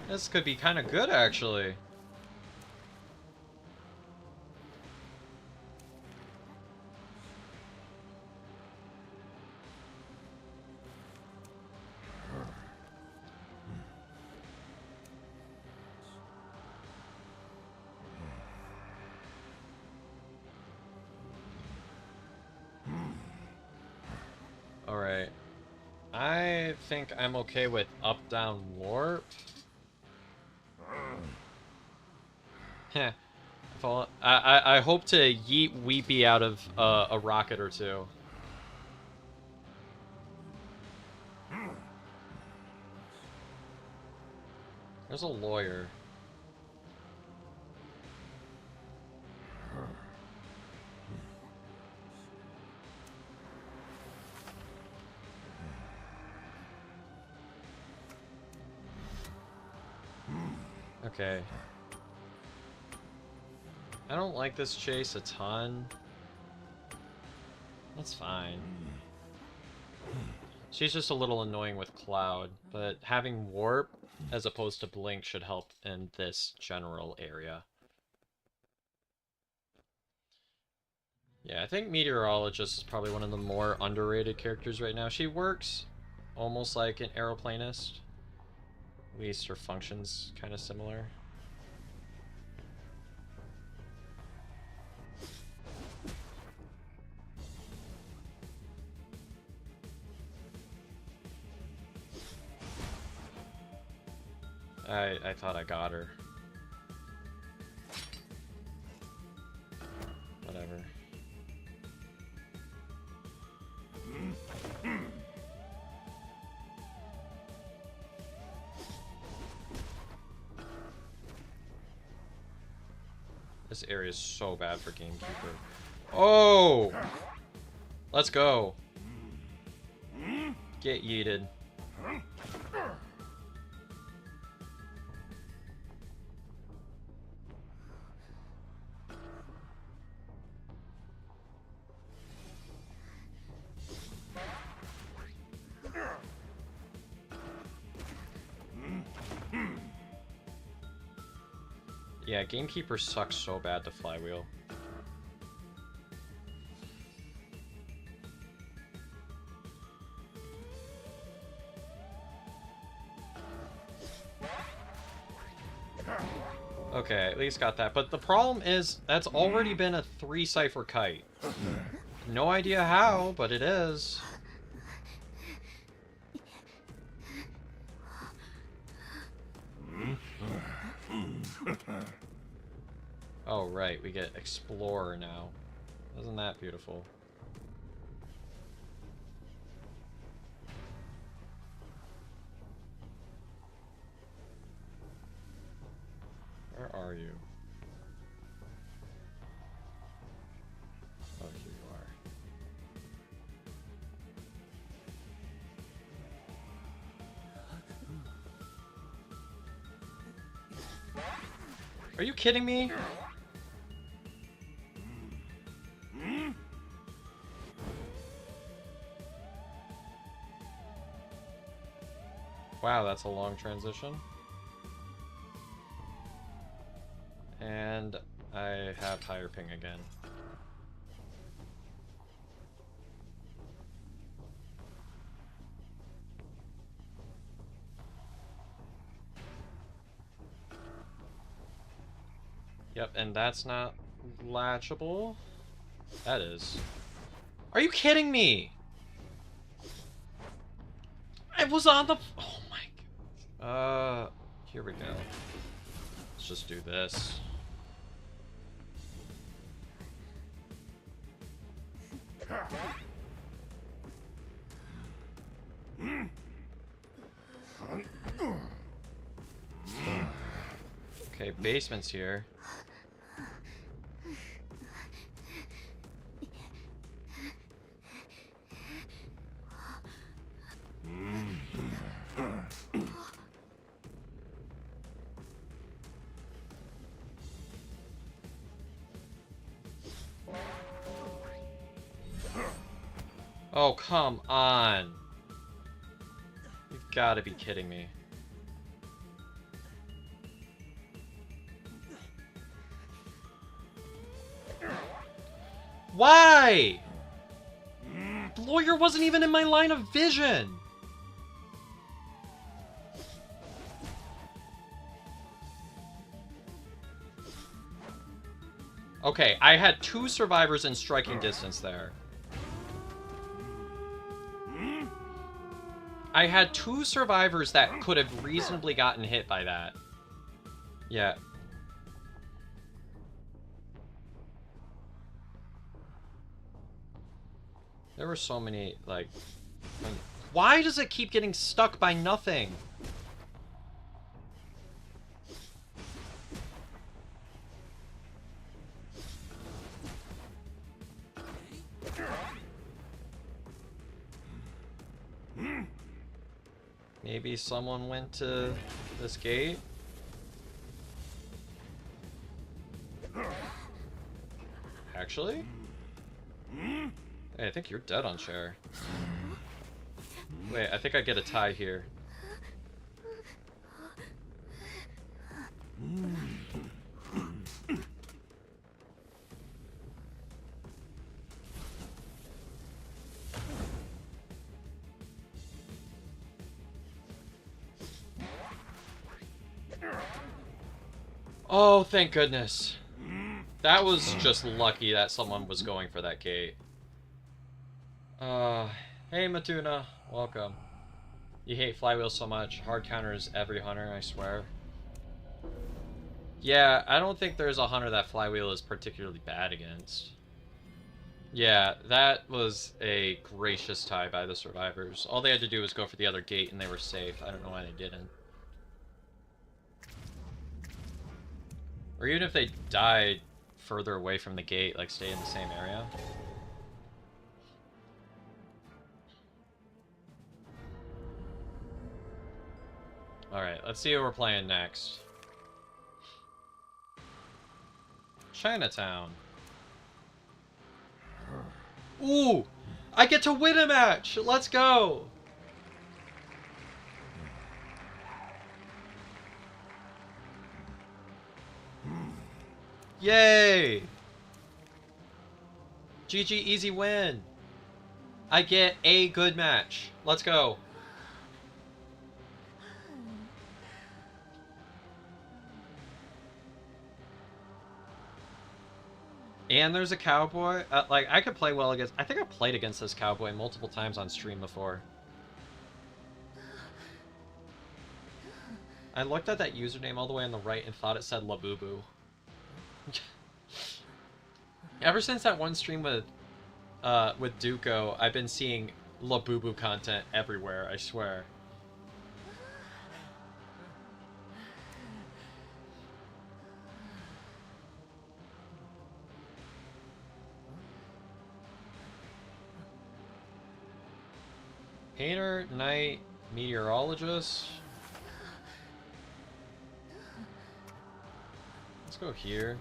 This could be kind of good, actually. Alright. I think I'm okay with up-down warp. Heh. I hope to yeet Weepy out of a rocket or two. There's a lawyer. Okay. I don't like this chase a ton. That's fine. She's just a little annoying with Cloud, but having Warp as opposed to Blink should help in this general area. Yeah, I think Meteorologist is probably one of the more underrated characters right now. She works almost like an aeroplanist. At least her function's kind of similar. I thought I got her. Whatever. This area is so bad for Gamekeeper. Oh! Let's go. Get yeeted. Yeah, Gamekeeper sucks so bad to Flywheel. Okay, at least got that. But the problem is, that's already been a 3 cipher kite. No idea how, but it is. Oh, right, we get Explorer now. Isn't that beautiful? Where are you? Oh, here you are. Are you kidding me? Wow, that's a long transition. And I have higher ping again. Yep, and that's not latchable. That is. Are you kidding me? I was on the... Oh my god. Here we go. Let's just do this. Okay, basement's here. Oh, come on. You've got to be kidding me. Why? The lawyer wasn't even in my line of vision. Okay, I had 2 survivors in striking distance there. I had 2 survivors that could have reasonably gotten hit by that. Yeah. There were so many, like... Why does it keep getting stuck by nothing? Maybe someone went to this gate? Actually? Hey, I think you're dead on Cher. Wait, I think I get a tie here. Oh, thank goodness. That was just lucky that someone was going for that gate. Hey Matuna, welcome. You hate flywheels so much. Hard counters every hunter, I swear. Yeah, I don't think there's a hunter that flywheel is particularly bad against. Yeah, that was a gracious tie by the survivors. All they had to do was go for the other gate and they were safe. I don't know why they didn't. Or even if they died further away from the gate, like stay in the same area. Alright, let's see who we're playing next. Chinatown. Ooh! I get to win a match! Let's go! Yay! GG, easy win. I get a good match. Let's go. And there's a cowboy. Like, I could play well against... I think I played against this cowboy multiple times on stream before. I looked at that username all the way on the right and thought it said Labubu. Ever since that one stream with Duco, I've been seeing Labubu content everywhere, I swear. Painter, Knight, Meteorologist. Let's go here.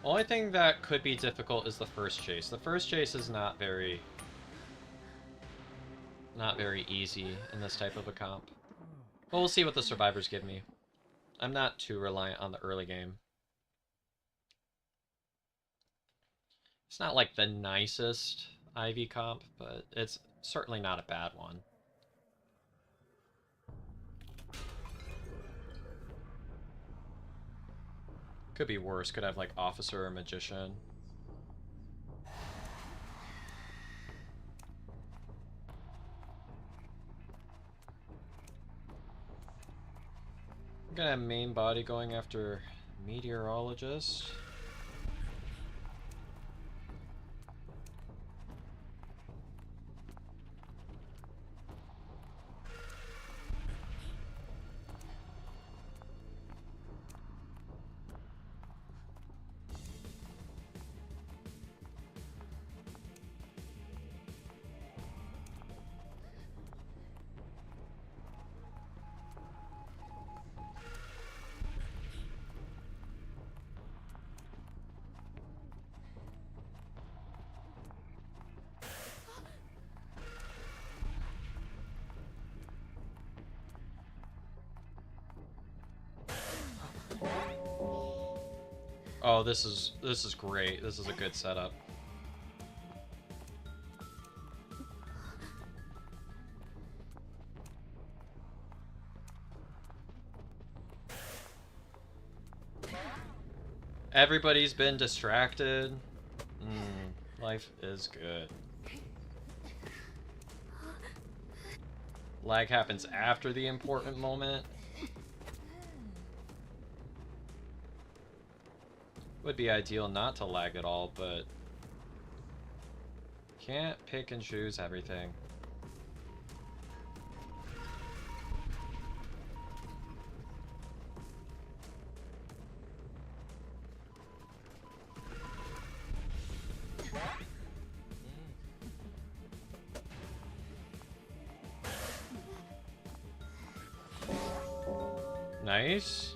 Only thing that could be difficult is the first chase. The first chase is not very easy in this type of a comp. But we'll see what the survivors give me. I'm not too reliant on the early game. It's not like the nicest IV comp, but it's certainly not a bad one. Could be worse. Could have like Officer or Magician. I'm gonna have main body going after Meteorologist. Oh, this is great. This is a good setup. Everybody's been distracted. Life is good. Lag happens after the important moment. Would be ideal not to lag at all, but can't pick and choose everything. Nice.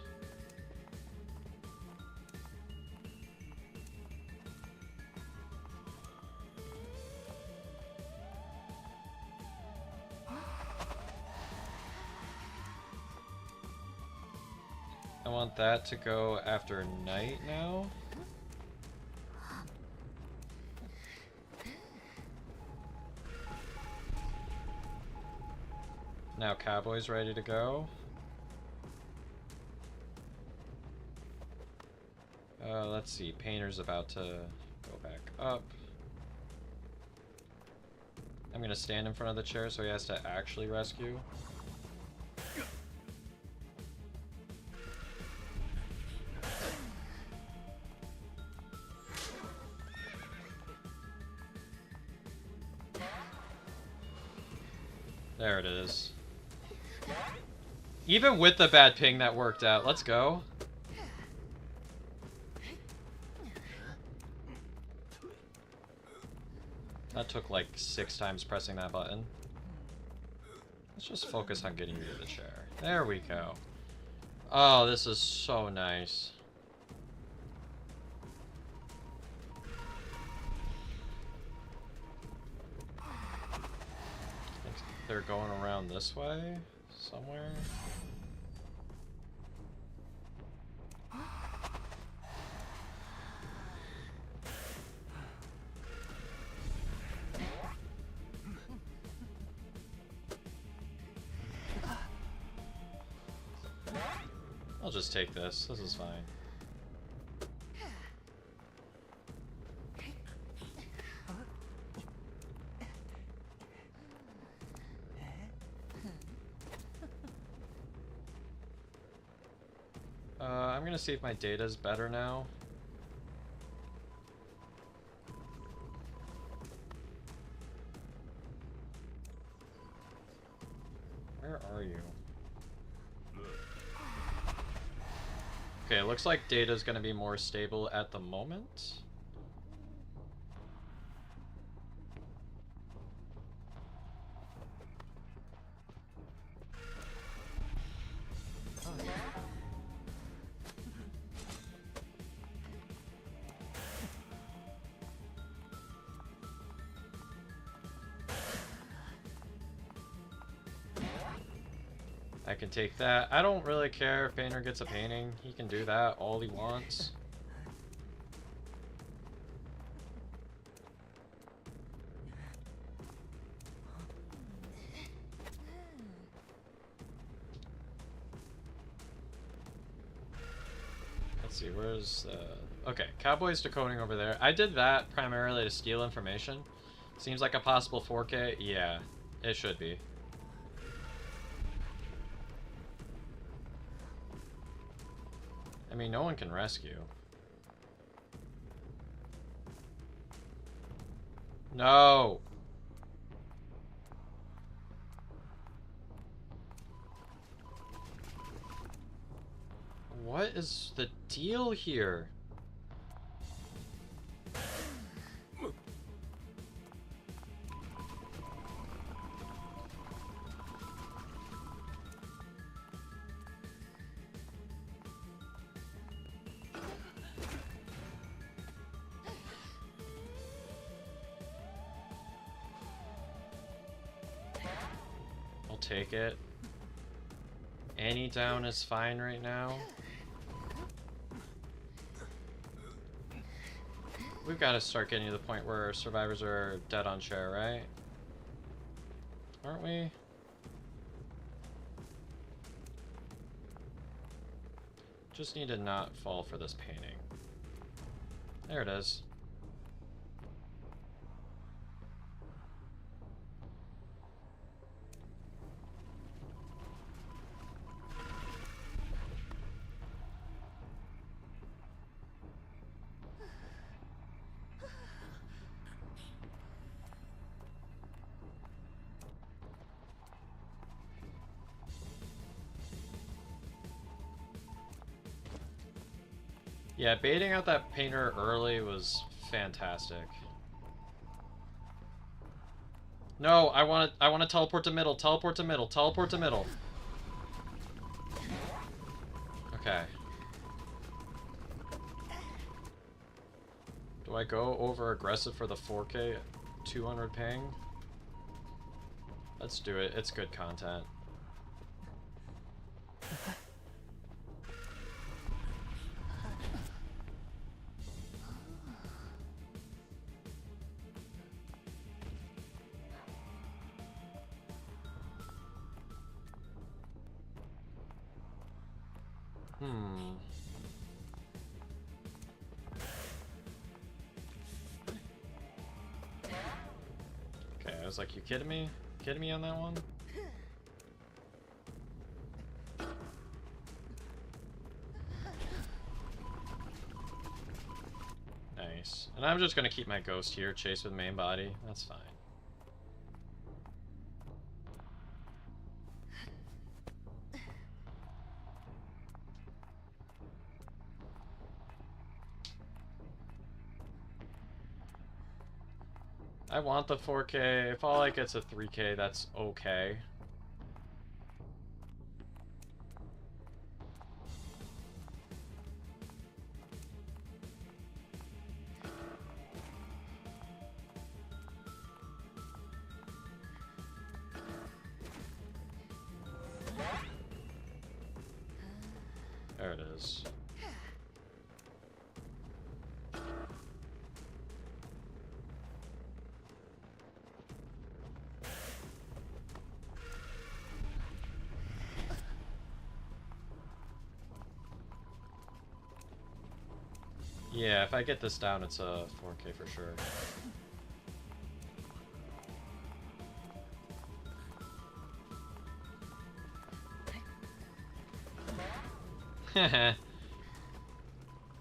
I want that to go after Knight now. Now Cowboy's ready to go. Let's see, Painter's about to go back up. I'm gonna stand in front of the chair so he has to actually rescue. There it is. Even with the bad ping, that worked out. Let's go. That took like 6 times pressing that button. Let's just focus on getting you to the chair. There we go. Oh, this is so nice. I think they're going around this way somewhere. I'll just take this. This is fine. I'm gonna see if my data's better now. Where are you? Okay, it looks like data's gonna be more stable at the moment. I can take that. I don't really care if Painter gets a painting. He can do that all he wants. Let's see, where's... Okay, Cowboy's decoding over there. I did that primarily to steal information. Seems like a possible 4K. Yeah, it should be. I mean, no one can rescue. No! What is the deal here? I'll take it. Any down is fine right now. We've got to start getting to the point where survivors are dead on share, right? Aren't we? Just need to not fall for this painting. There it is. Yeah, baiting out that painter early was fantastic. No, I want to teleport to middle, teleport to middle, teleport to middle. Okay. Do I go over aggressive for the 4K 200 ping? Let's do it. It's good content. Okay, I was like, you kidding me? Kidding me on that one? Nice. And I'm just gonna keep my ghost here, chase with main body. That's fine. I want the 4K. If all I get's a 3K, that's okay. There it is. Yeah, if I get this down, it's a 4K for sure.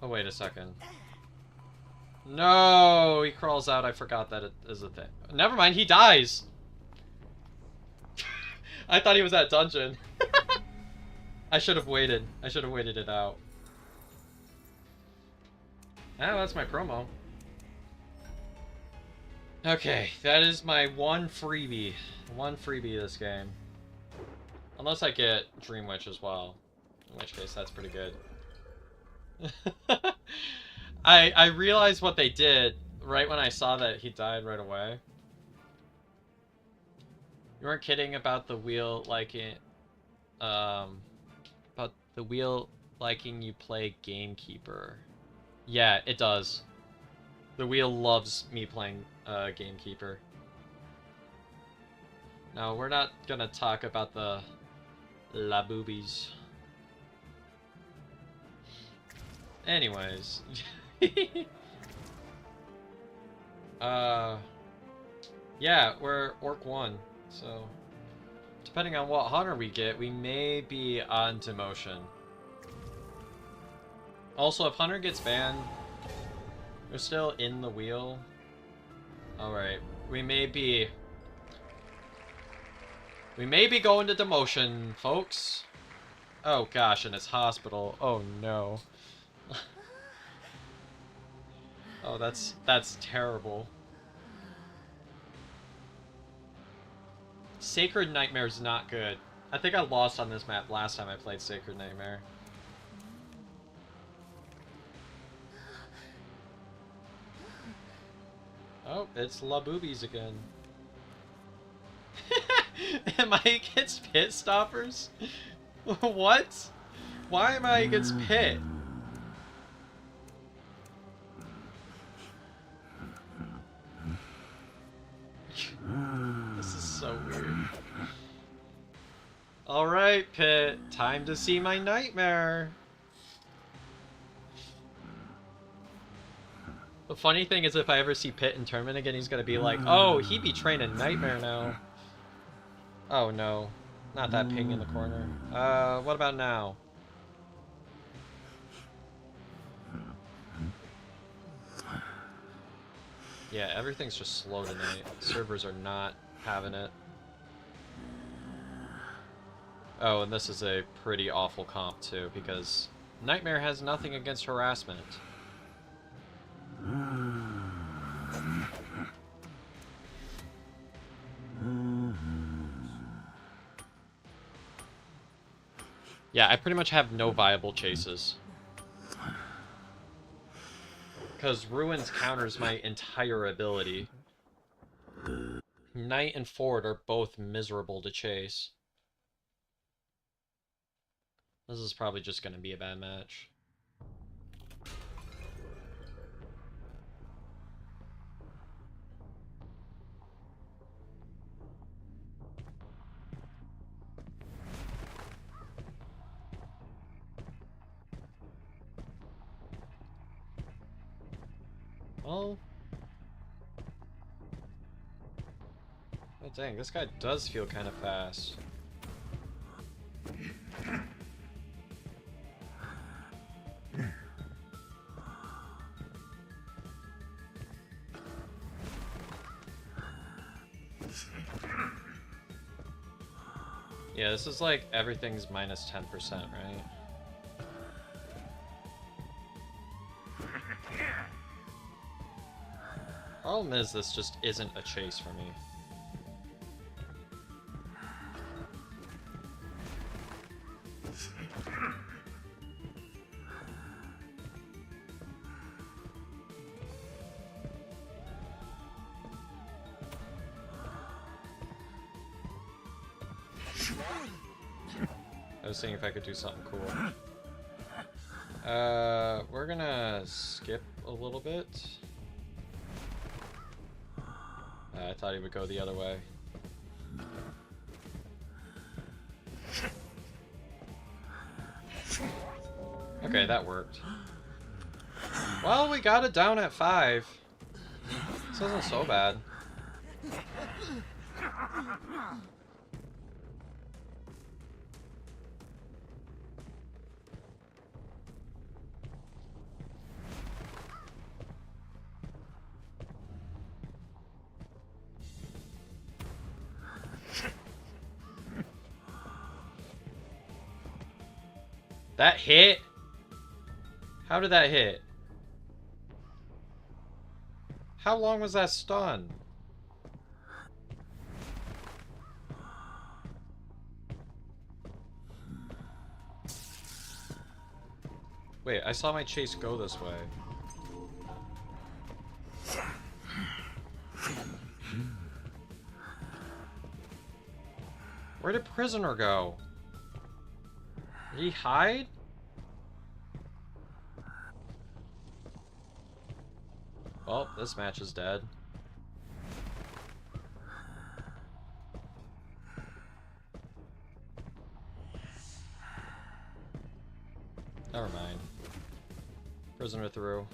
Oh, wait a second. No, he crawls out. I forgot that it is a thing. Never mind, he dies. I thought he was at dungeon. I should have waited. I should have waited it out. Ah, that's my promo. Okay, that is my one freebie. One freebie this game. Unless I get Dream Witch as well. In which case, that's pretty good. I realized what they did right when I saw that he died right away. You weren't kidding about the wheel liking, about the wheel liking you play Gamekeeper. Yeah, it does. The wheel loves me playing Gamekeeper. No, we're not gonna talk about the La Boobies. Anyways. Yeah, we're Orc 1, so depending on what hunter we get, we may be on demotion. Also, if hunter gets banned, we're still in the wheel. Alright, we may be going to demotion, folks. Oh gosh, and it's hospital. Oh no. Oh, that's terrible. Sacred Nightmare's not good. I think I lost on this map last time I played Sacred Nightmare. Oh, it's La Boobies again. Am I against Pit Stoppers? What? Why am I against Pit? This is so weird. Alright, Pit. Time to see my nightmare. The funny thing is if I ever see Pit in tournament again, he's gonna be like, oh, he be training Nightmare now. Oh no. Not that ping in the corner. What about now? Yeah, everything's just slow tonight. Servers are not having it. Oh, and this is a pretty awful comp too, because Nightmare has nothing against harassment. Yeah, I pretty much have no viable chases. Because Ruins counters my entire ability. Knight and Ford are both miserable to chase. This is probably just going to be a bad match. Well... oh dang, this guy does feel kind of fast. Yeah, this is like everything's minus 10%, right? Problem is, this just isn't a chase for me. I was seeing if I could do something cool. We're gonna skip a little bit. I thought he would go the other way. Okay, that worked. Well, we got it down at 5. This isn't so bad. That hit? How did that hit? How long was that stun? Wait, I saw my chase go this way. Where did Prisoner go? Did he hide? Well, this match is dead. Never mind. Prisoner through.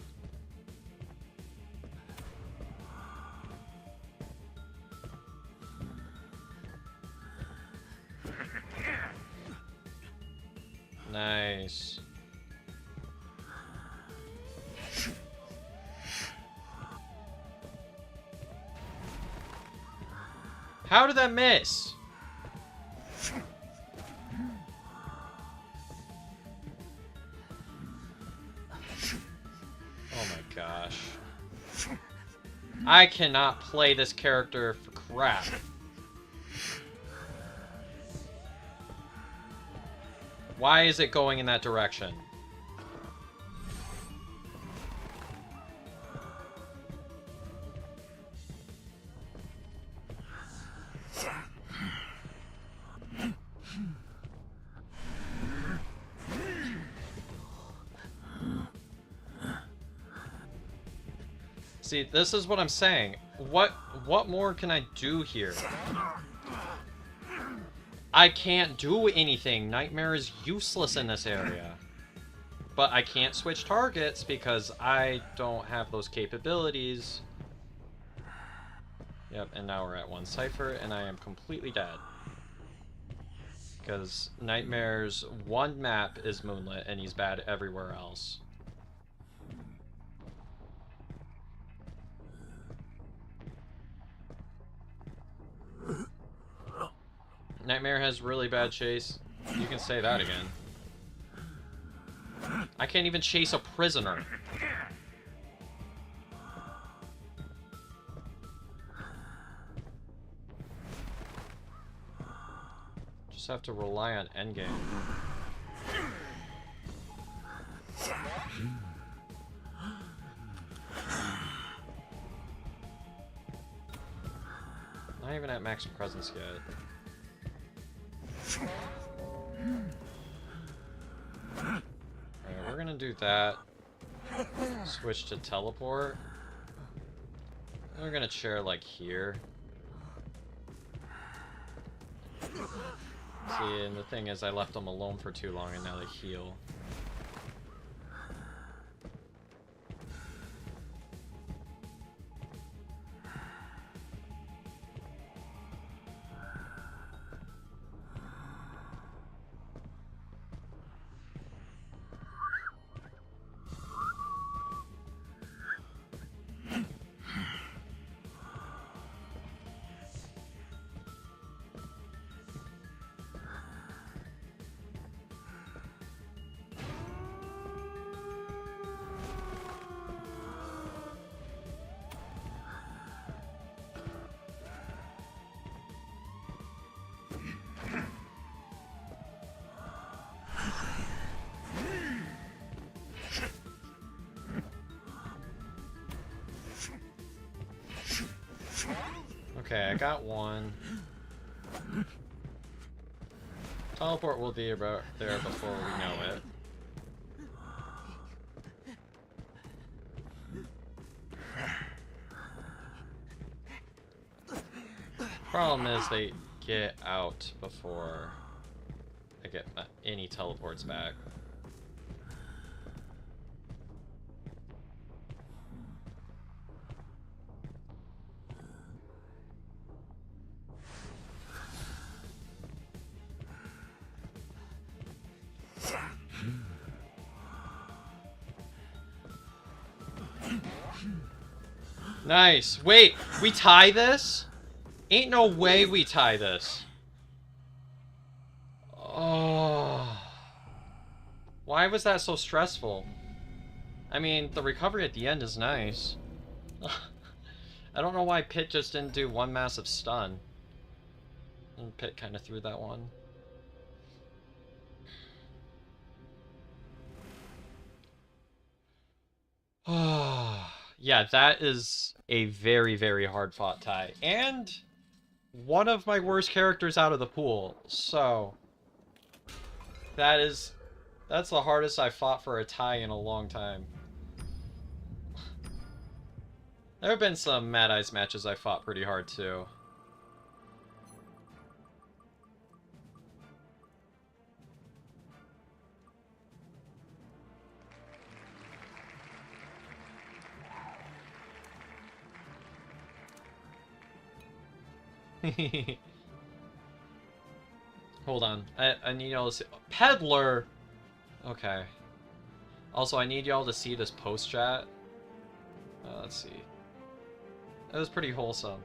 Nice. How did that miss? Oh my gosh. I cannot play this character for crap. Why is it going in that direction? See, this is what I'm saying. What more can I do here? I can't do anything. Nightmare is useless in this area. But I can't switch targets because I don't have those capabilities. Yep, and now we're at one cipher, and I am completely dead. Because Nightmare's one map is Moonlit, and he's bad everywhere else. Nightmare has really bad chase. You can say that again. I can't even chase a prisoner. Just have to rely on endgame. Not even at max presence yet. Alright, we're gonna do that. Switch to teleport. We're gonna chair like here. See, and the thing is, I left them alone for too long and now they heal. Okay, I got one. Teleport will be about there before we know it. Problem is they get out before I get any teleports back. Nice. Wait, we tie this? Ain't no way we tie this. Oh. Why was that so stressful? I mean, the recovery at the end is nice. I don't know why Pit just didn't do one massive stun. And Pit kind of threw that one. Yeah, that is a very, very hard fought tie. And one of my worst characters out of the pool. So that's the hardest I fought for a tie in a long time. There have been some Mad Eyes matches I fought pretty hard too. Hold on. I need y'all to see. Peddler! Okay. Also, I need y'all to see this post chat. Let's see. It was pretty wholesome.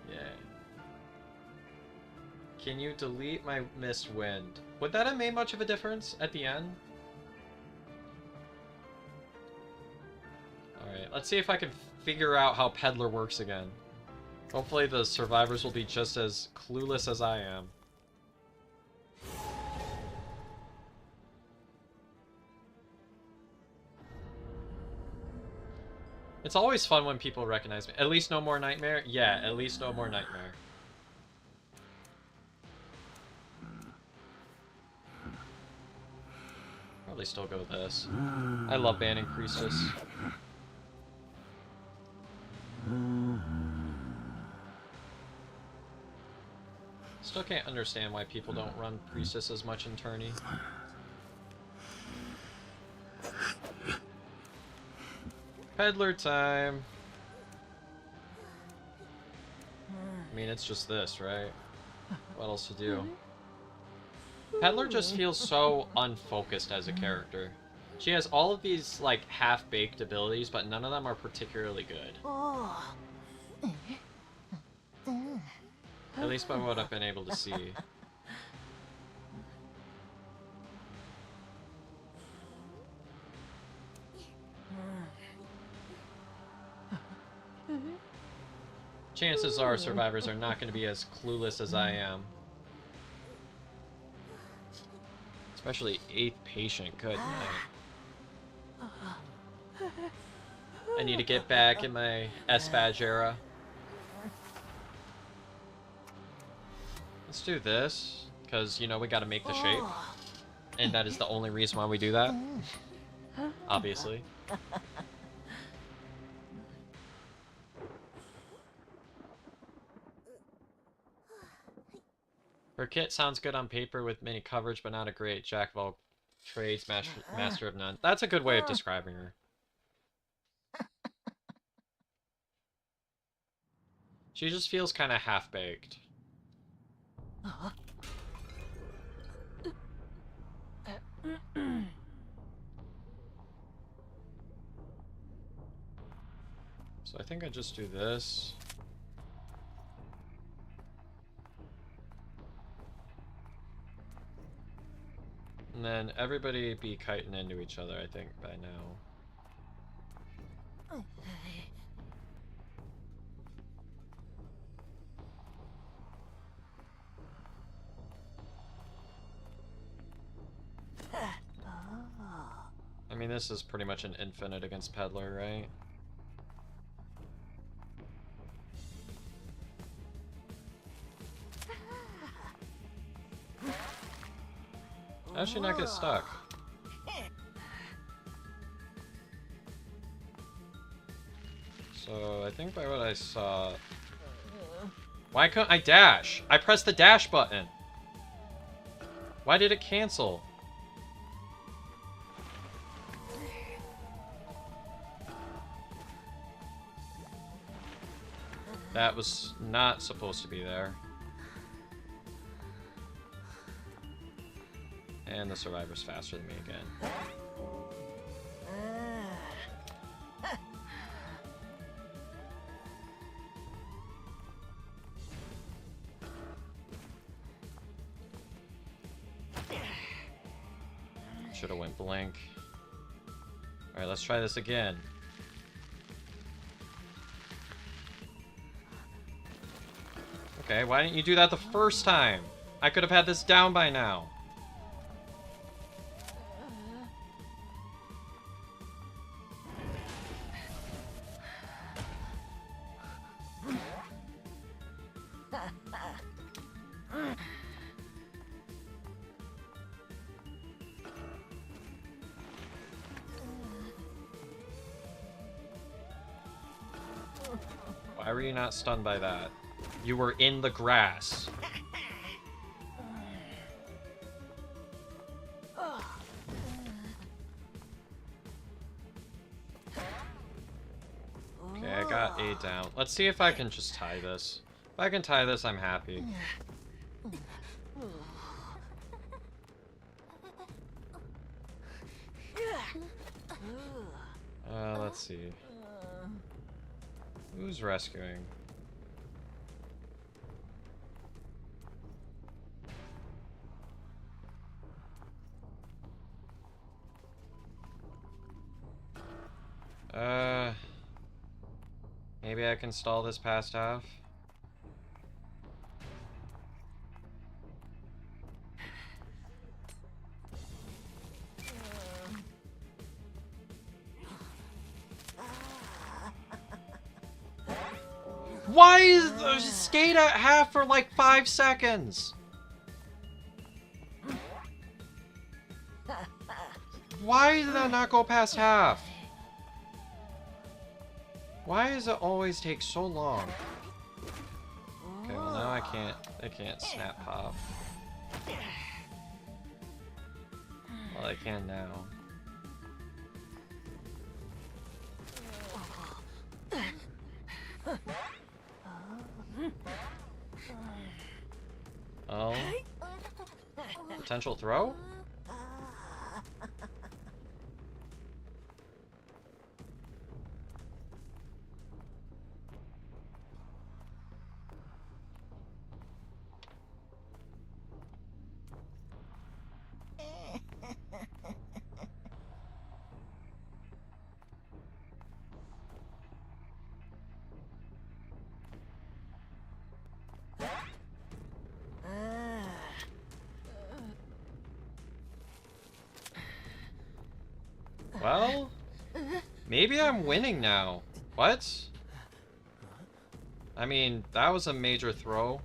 Yeah. Can you delete my missed wind? Would that have made much of a difference at the end? Alright, let's see if I can figure out how Peddler works again. Hopefully the survivors will be just as clueless as I am. It's always fun when people recognize me. At least no more nightmare? Yeah, at least no more nightmare. Probably still go with this. I love banning Priestess. Still can't understand why people don't run Priestess as much in tourney. Peddler time! I mean, it's just this, right? What else to do? Peddler just feels so unfocused as a character. She has all of these, like, half-baked abilities, but none of them are particularly good. At least by what I've been able to see. Chances are survivors are not going to be as clueless as I am. Especially 8th patient, good night. I need to get back in my S-Badge era. Let's do this, because, you know, we gotta make the shape. And that is the only reason why we do that. Obviously. Her kit sounds good on paper with mini coverage, but not a great jack of all trades, master of none. That's a good way of describing her. She just feels kind of half-baked. So I think I just do this. And then everybody be kiting into each other, I think, by now. I mean, this is pretty much an infinite against Peddler, right? How'd she not get stuck? So, I think by what I saw... Why couldn't I dash? I pressed the dash button! Why did it cancel? That was not supposed to be there. And the survivor's faster than me again. should have went blink. Alright, let's try this again. Okay, why didn't you do that the first time? I could have had this down by now. Why were you not stunned by that? You were in the grass. Okay, I got 8 down. Let's see if I can just tie this. If I can tie this, I'm happy. Let's see. Who's rescuing? Maybe I can stall this past half. Why is the skate at half for like 5 seconds? Why did that not go past half? Why does it always take so long? Okay, well now I can't snap pop. Well, I can now. Oh. Potential throw? Well, maybe I'm winning now. What? I mean, that was a major throw.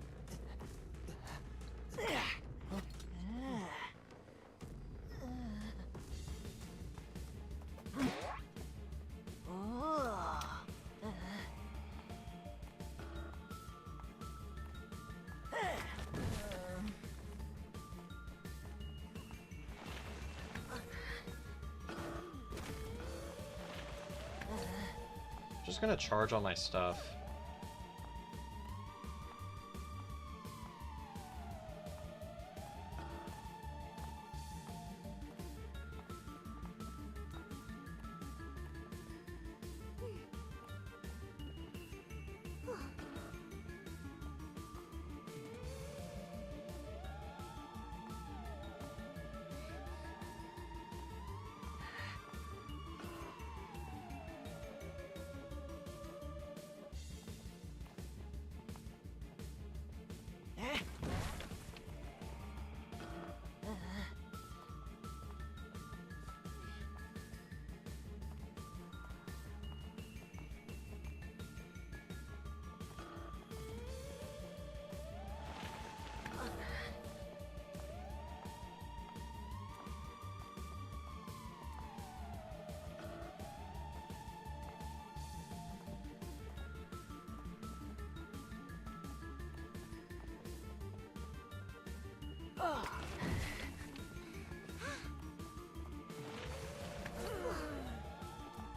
Just gonna charge all my stuff.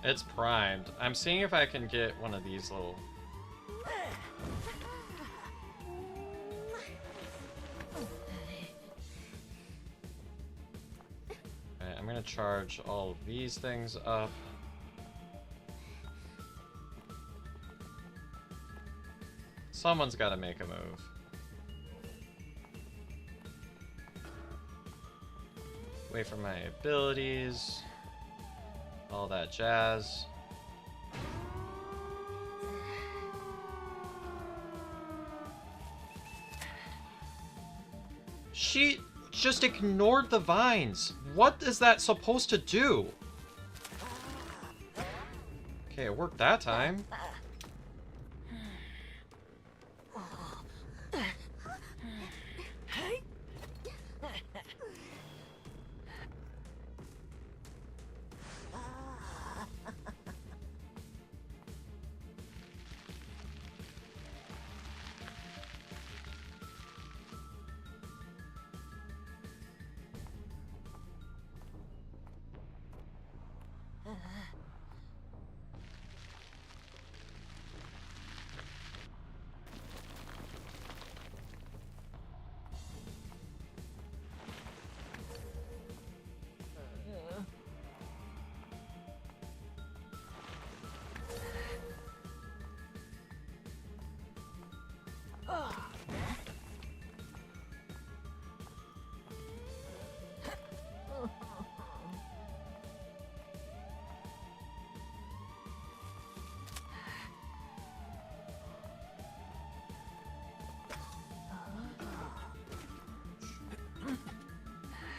It's primed. I'm seeing if I can get one of these little... Alright, I'm gonna charge all of these things up. Someone's gotta make a move. Wait for my abilities. All that jazz. She just ignored the vines. What is that supposed to do? Okay, it worked that time.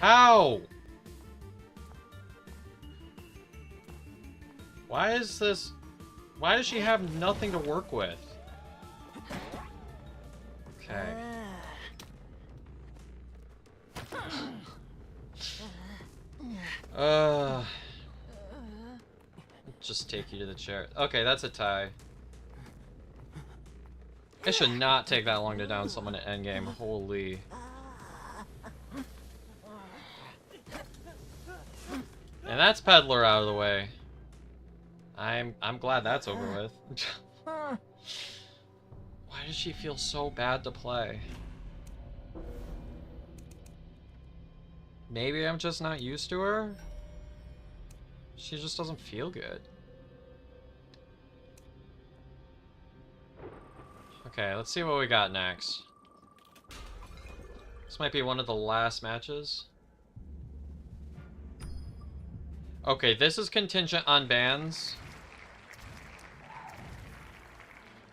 Ow! Why is this... Why does she have nothing to work with? Okay. Just take you to the chair. Okay, that's a tie. It should not take that long to down someone at endgame. Holy... And that's Peddler out of the way. I'm glad that's over with. Why does she feel so bad to play? Maybe I'm just not used to her? She just doesn't feel good. Okay, let's see what we got next. This might be one of the last matches. Okay, this is contingent on bans.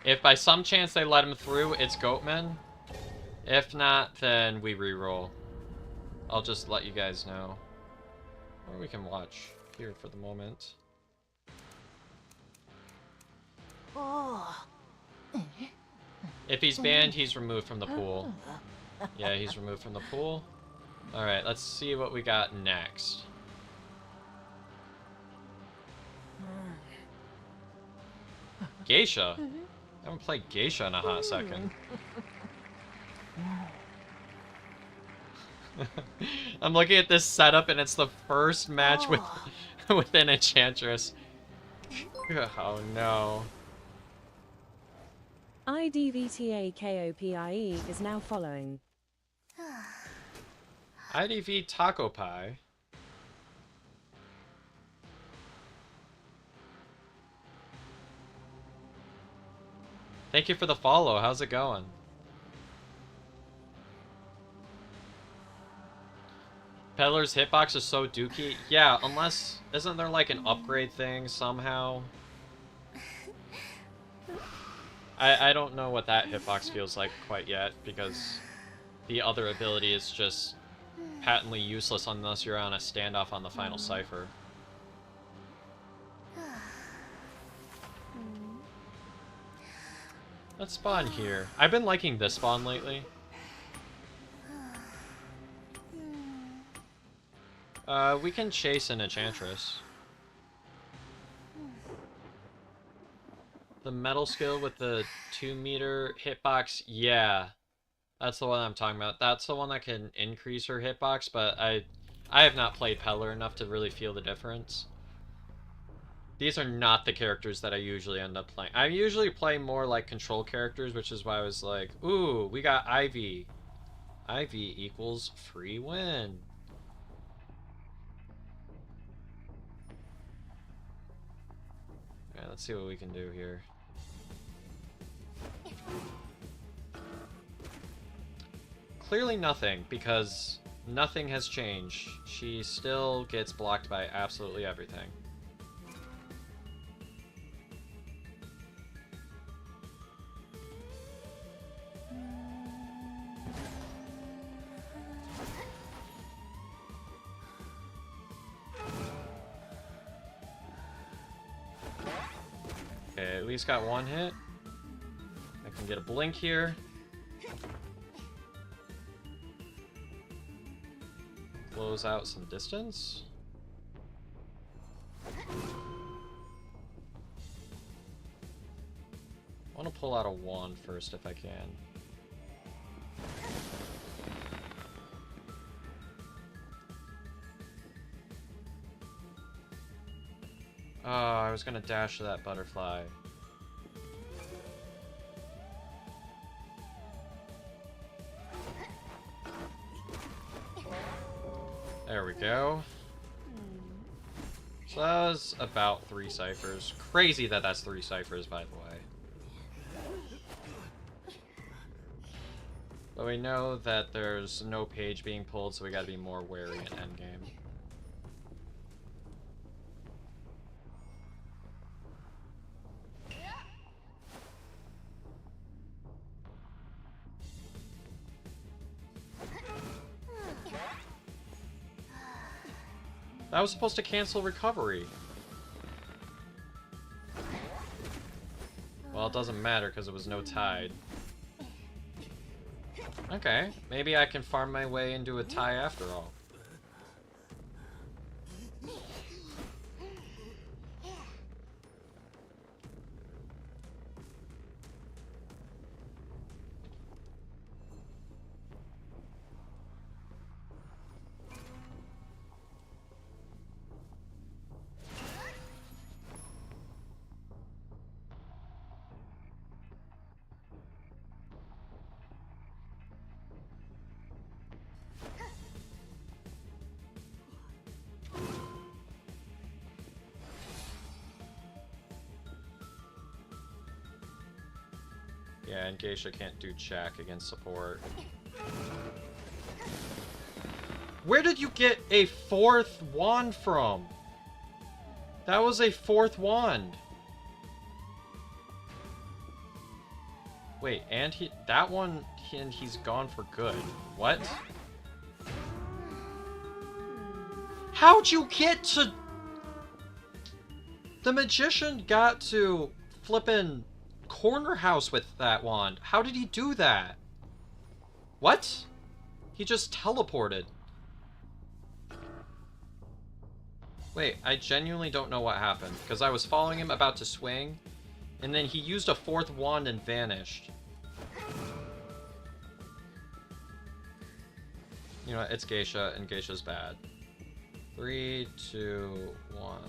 If by some chance they let him through, it's Goatman. If not, then we reroll. I'll just let you guys know. Or we can watch here for the moment. If he's banned, he's removed from the pool. Yeah, he's removed from the pool. Alright, let's see what we got next. Geisha? I haven't played Geisha in a hot second. I'm looking at this setup and it's the first match with within Enchantress. Oh no. IDVTAKOPIE is now following. IDV Taco Pie. Thank you for the follow. How's it going? Peddler's hitbox is so dookie. Yeah, unless... Isn't there like an upgrade thing somehow? I don't know what that hitbox feels like quite yet, because the other ability is just patently useless unless you're on a standoff on the final cipher. Let's spawn here. I've been liking this spawn lately. We can chase an Enchantress. The metal skill with the 2-meter hitbox, yeah. That's the one I'm talking about. That's the one that can increase her hitbox, but I have not played Peddler enough to really feel the difference. These are not the characters that I usually end up playing. I usually play more like control characters, which is why I was like, ooh, we got Ivy. Ivy equals free win. Alright, let's see what we can do here. Clearly nothing, because Nothing has changed. She still gets blocked by absolutely everything. Okay, at least got one hit. I can get a blink here. Close out some distance. I want to pull out a wand first if I can. Oh, I was gonna dash to that butterfly. There we go. So that was about 3 ciphers. Crazy that that's 3 ciphers, by the way. But we know that there's no page being pulled, so we gotta be more wary in endgame. That was supposed to cancel recovery. Well, it doesn't matter because it was no tide. Okay, maybe I can farm my way into a tie after all. Yeah, and Geisha can't do check against support. Where did you get a 4th wand from? That was a 4th wand. Wait, and that one, and he's gone for good. What? How'd you get to... The magician got to flippin' corner house with that wand. How did he do that? What? He just teleported. Wait, I genuinely don't know what happened, because I was following him about to swing, and then he used a 4th wand and vanished. You know what, it's Geisha, and Geisha's bad. 3, 2, 1.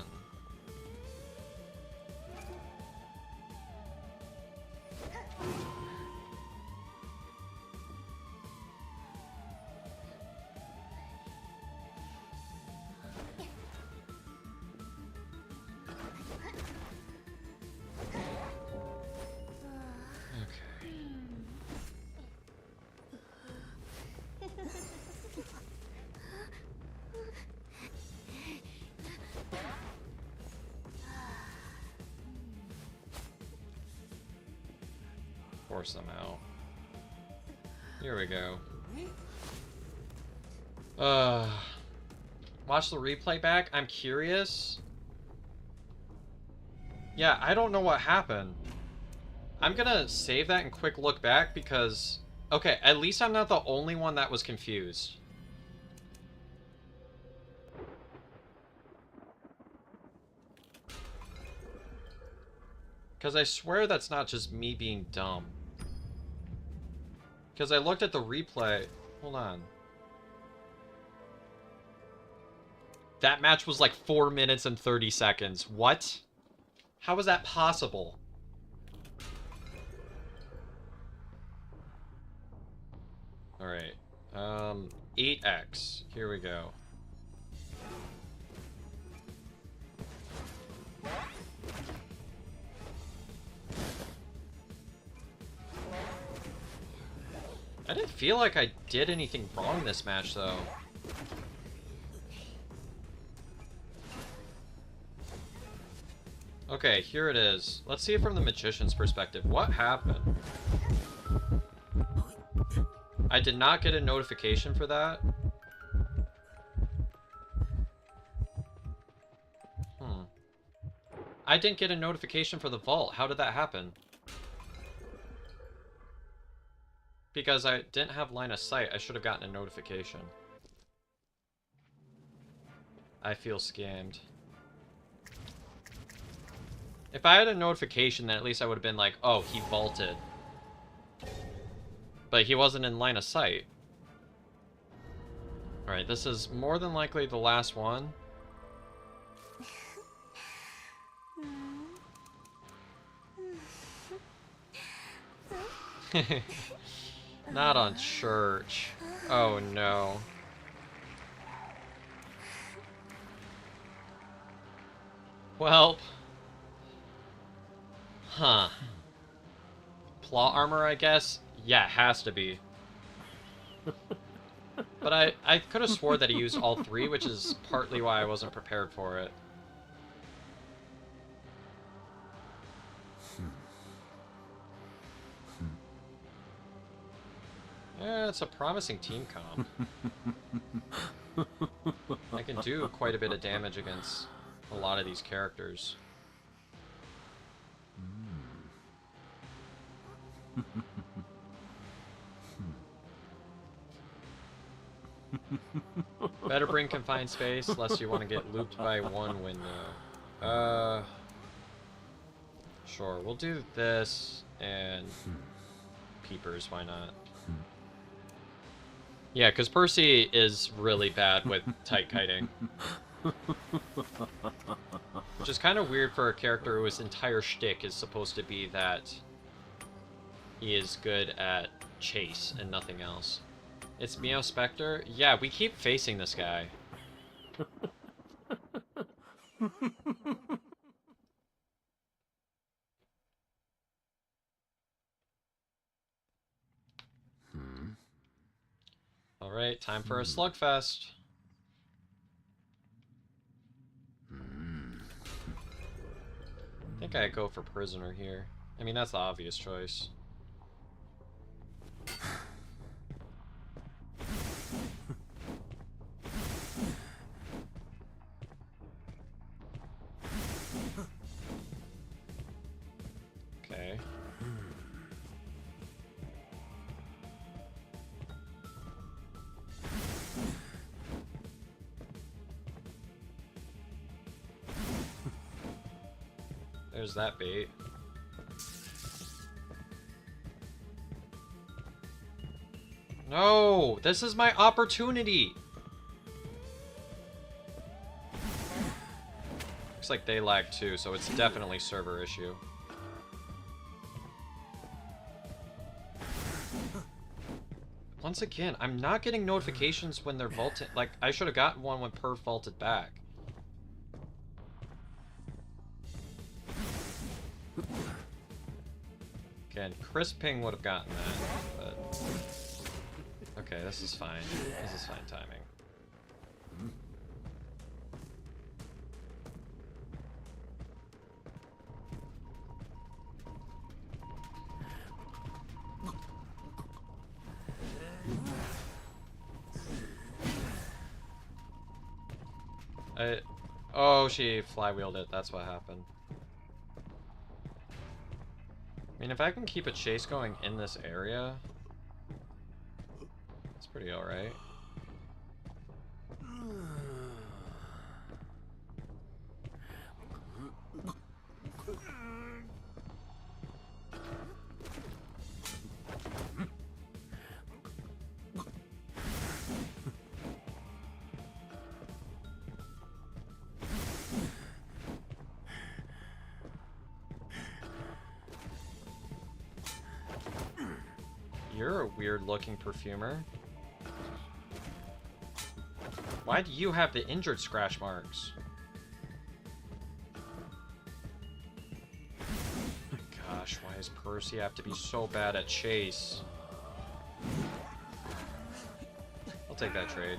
Force them out. Here we go. Watch the replay back. I'm curious. Yeah, I don't know what happened. I'm gonna save that and quick look back because... Okay, at least I'm not the only one that was confused. Because I swear that's not just me being dumb. Because I looked at the replay. Hold on. That match was like 4 minutes and 30 seconds. What? How is that possible? Alright. 8x. Here we go. I didn't feel like I did anything wrong this match, though. Okay, here it is. Let's see it from the magician's perspective. What happened? I did not get a notification for that. I didn't get a notification for the vault. How did that happen? Because I didn't have line of sight. I should have gotten a notification. I feel scammed. If I had a notification, then at least I would have been like, oh, he vaulted. But he wasn't in line of sight. Alright, this is more than likely the last one. Not on church. Oh no. Well. Huh. Plot armor, I guess? Yeah, it has to be. But I could have swore that he used all three, which is partly why I wasn't prepared for it. Yeah, it's a promising team comp. I can do quite a bit of damage against a lot of these characters. Better bring confined space, lest you want to get looped by one window. Sure, we'll do this and peepers, why not? Yeah, because Percy is really bad with tight kiting. Which is kind of weird for a character whose entire shtick is supposed to be that he is good at chase and nothing else. It's Meow Spectre? Yeah, we keep facing this guy. Alright, time for a slugfest. I think I go for prisoner here. I mean, that's the obvious choice. Okay. There's that bait. No! This is my opportunity! Looks like they lag too, so it's definitely server issue. Once again, I'm not getting notifications when they're vaulted. Like, I should have gotten one when Perf vaulted back. Again, Chris Ping would have gotten that, but... Okay, this is fine. This is fine timing. Oh, she flywheeled it. That's what happened. I mean, if I can keep a chase going in this area, it's pretty alright. You're a weird-looking perfumer. Why do you have the injured scratch marks? Gosh, why does Percy have to be so bad at chase? I'll take that trade.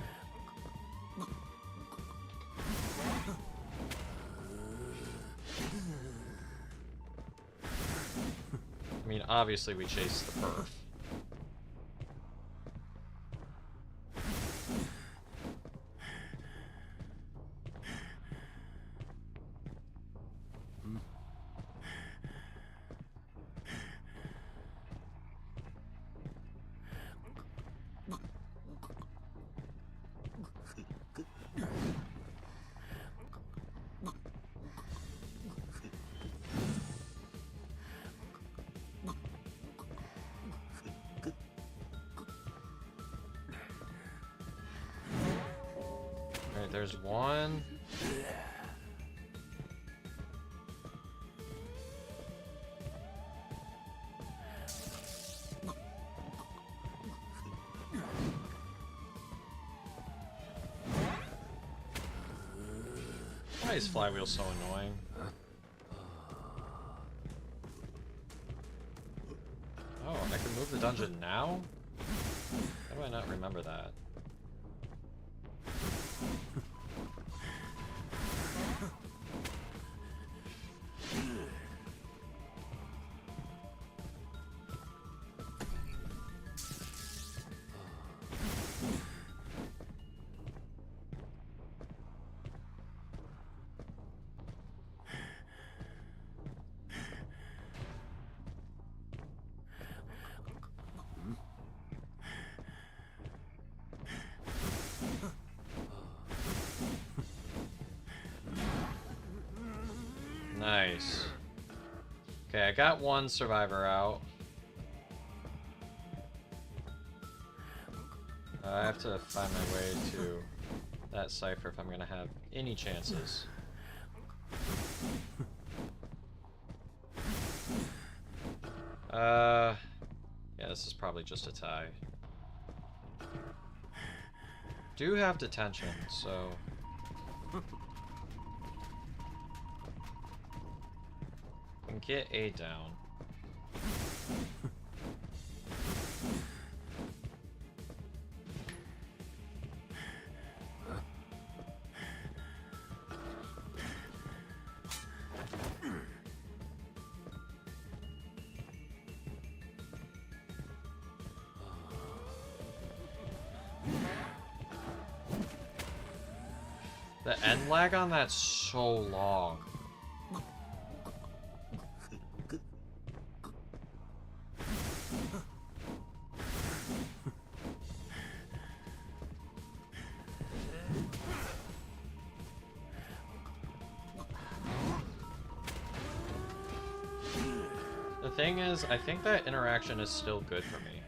obviously we chase the perf. Alright, there's one. Why is flywheel so annoying? Oh, I can move the dungeon now? How do I not remember that? Nice. Okay, I got one survivor out. I have to find my way to that cipher if I'm gonna have any chances. Yeah, this is probably just a tie. Do have detention, so... can get A down. The end lag on that's so long. The thing is, I think that interaction is still good for me.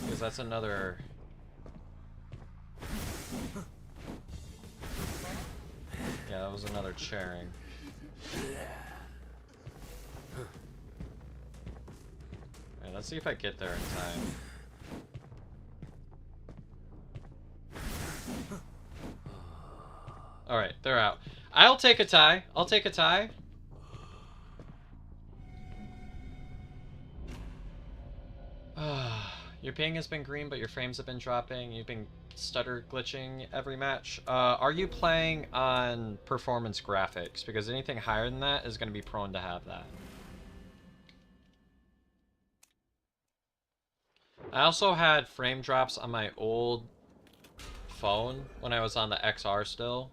Because that's another... yeah, that was another chairing. Alright, let's see if I get there in time. Alright, they're out. I'll take a tie. I'll take a tie. Your ping has been green, but your frames have been dropping. You've been stutter glitching every match. Are you playing on performance graphics? Because anything higher than that is going to be prone to have that. I also had frame drops on my old phone when I was on the XR still.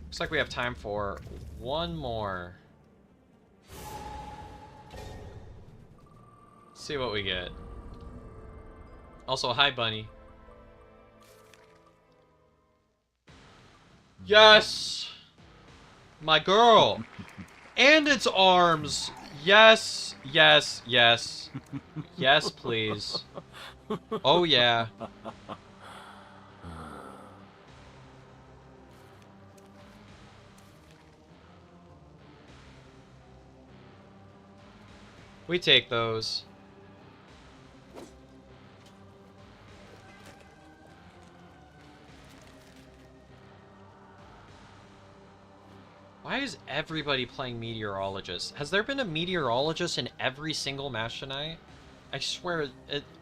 Looks like we have time for one more. See what we get. Also, hi, Bunny. Yes! My girl! And its arms! Yes, yes, yes. Yes, please. Oh, yeah. We take those. Why is everybody playing Meteorologist? Has there been a Meteorologist in every single match tonight? I swear,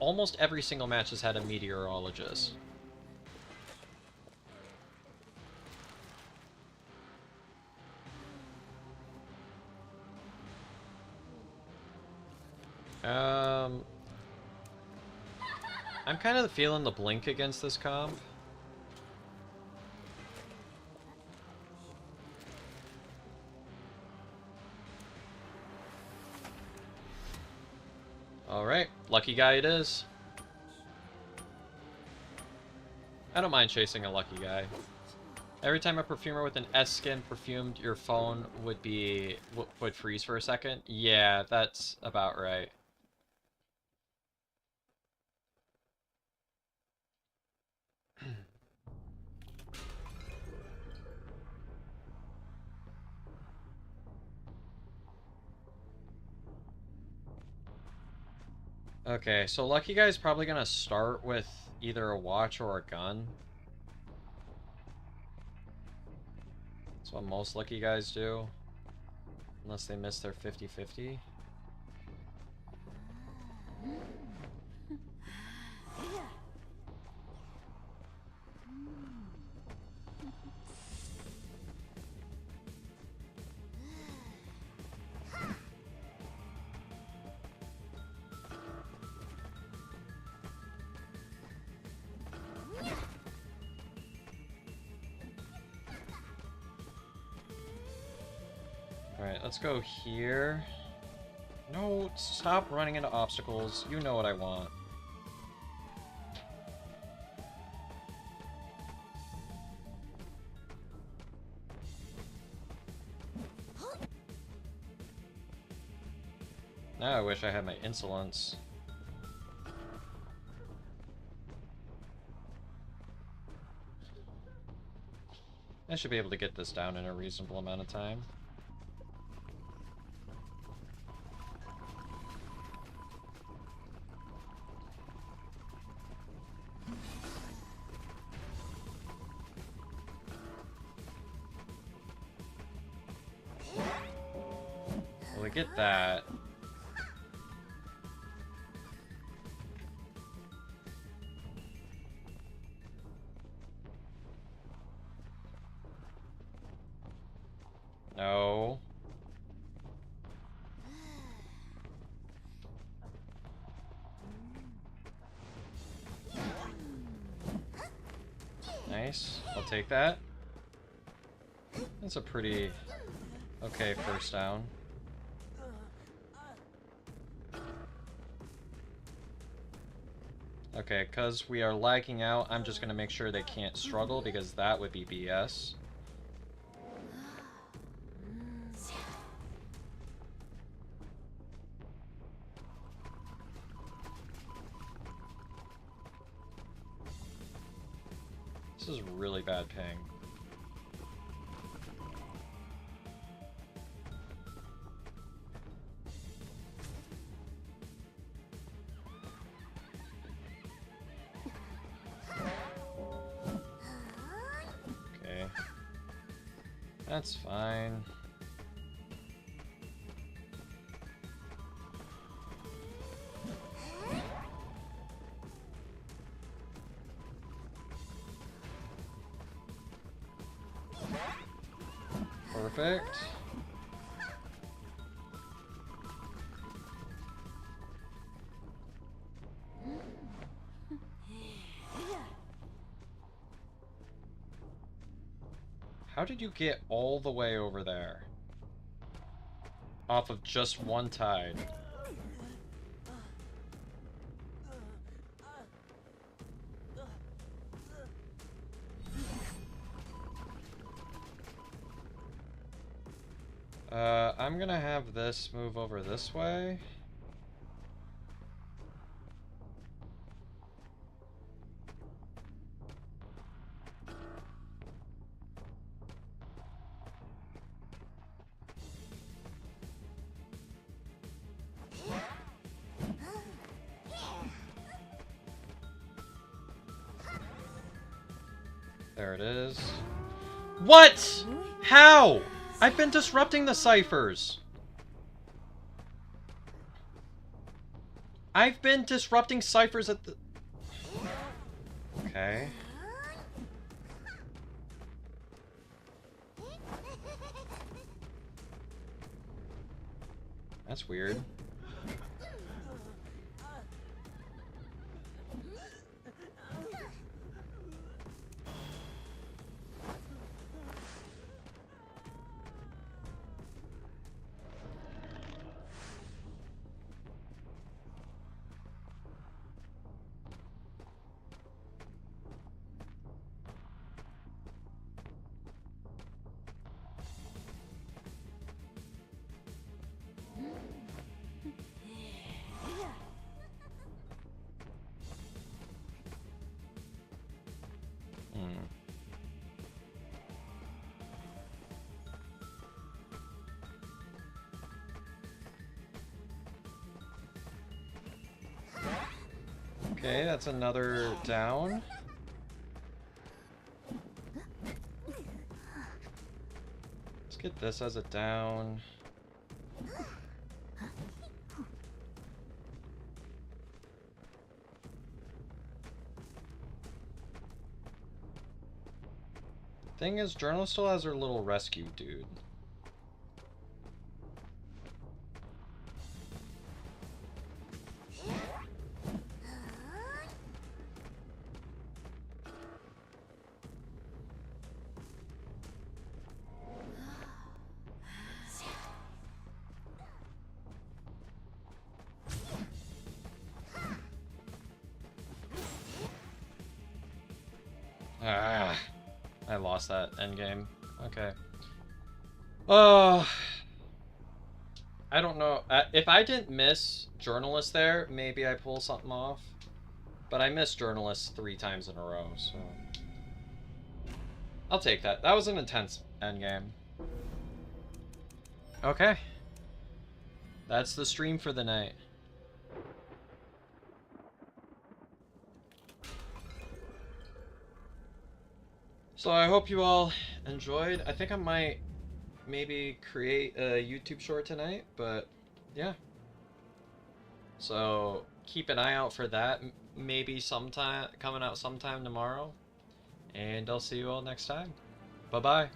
almost every single match has had a Meteorologist. I'm kind of feeling the blink against this comp. Alright, lucky guy it is. I don't mind chasing a lucky guy. Every time a perfumer with an S skin perfumed your phone would freeze for a second. Yeah, that's about right. Okay, so lucky guy's probably gonna start with either a watch or a gun. That's what most lucky guys do. Unless they miss their 50-50. Alright, let's go here. No, stop running into obstacles. You know what I want. Now I wish I had my insolence. I should be able to get this down in a reasonable amount of time. Well, we get that. No. Nice. I'll take that. That's a pretty okay first down. Okay, because we are lagging out, I'm just going to make sure they can't struggle, because that would be BS. This is really bad ping. Okay. That's fine. Perfect. How did you get all the way over there? Off of just one tide. I'm gonna have this move over this way. There it is. What? How? I've been disrupting the ciphers. I've been disrupting ciphers at the... Okay. That's weird. Okay, that's another down. Let's get this as a down. Thing is, Journal still has her little rescue dude. Ah, I lost that endgame. Okay. Oh, I don't know. If I didn't miss Journalist there, maybe I pull something off. But I missed Journalist 3 times in a row, so... I'll take that. That was an intense endgame. Okay. That's the stream for the night. So I hope you all enjoyed. I think I might maybe create a YouTube short tonight, but yeah. So keep an eye out for that. Maybe sometime, coming out sometime tomorrow. And I'll see you all next time. Bye-bye.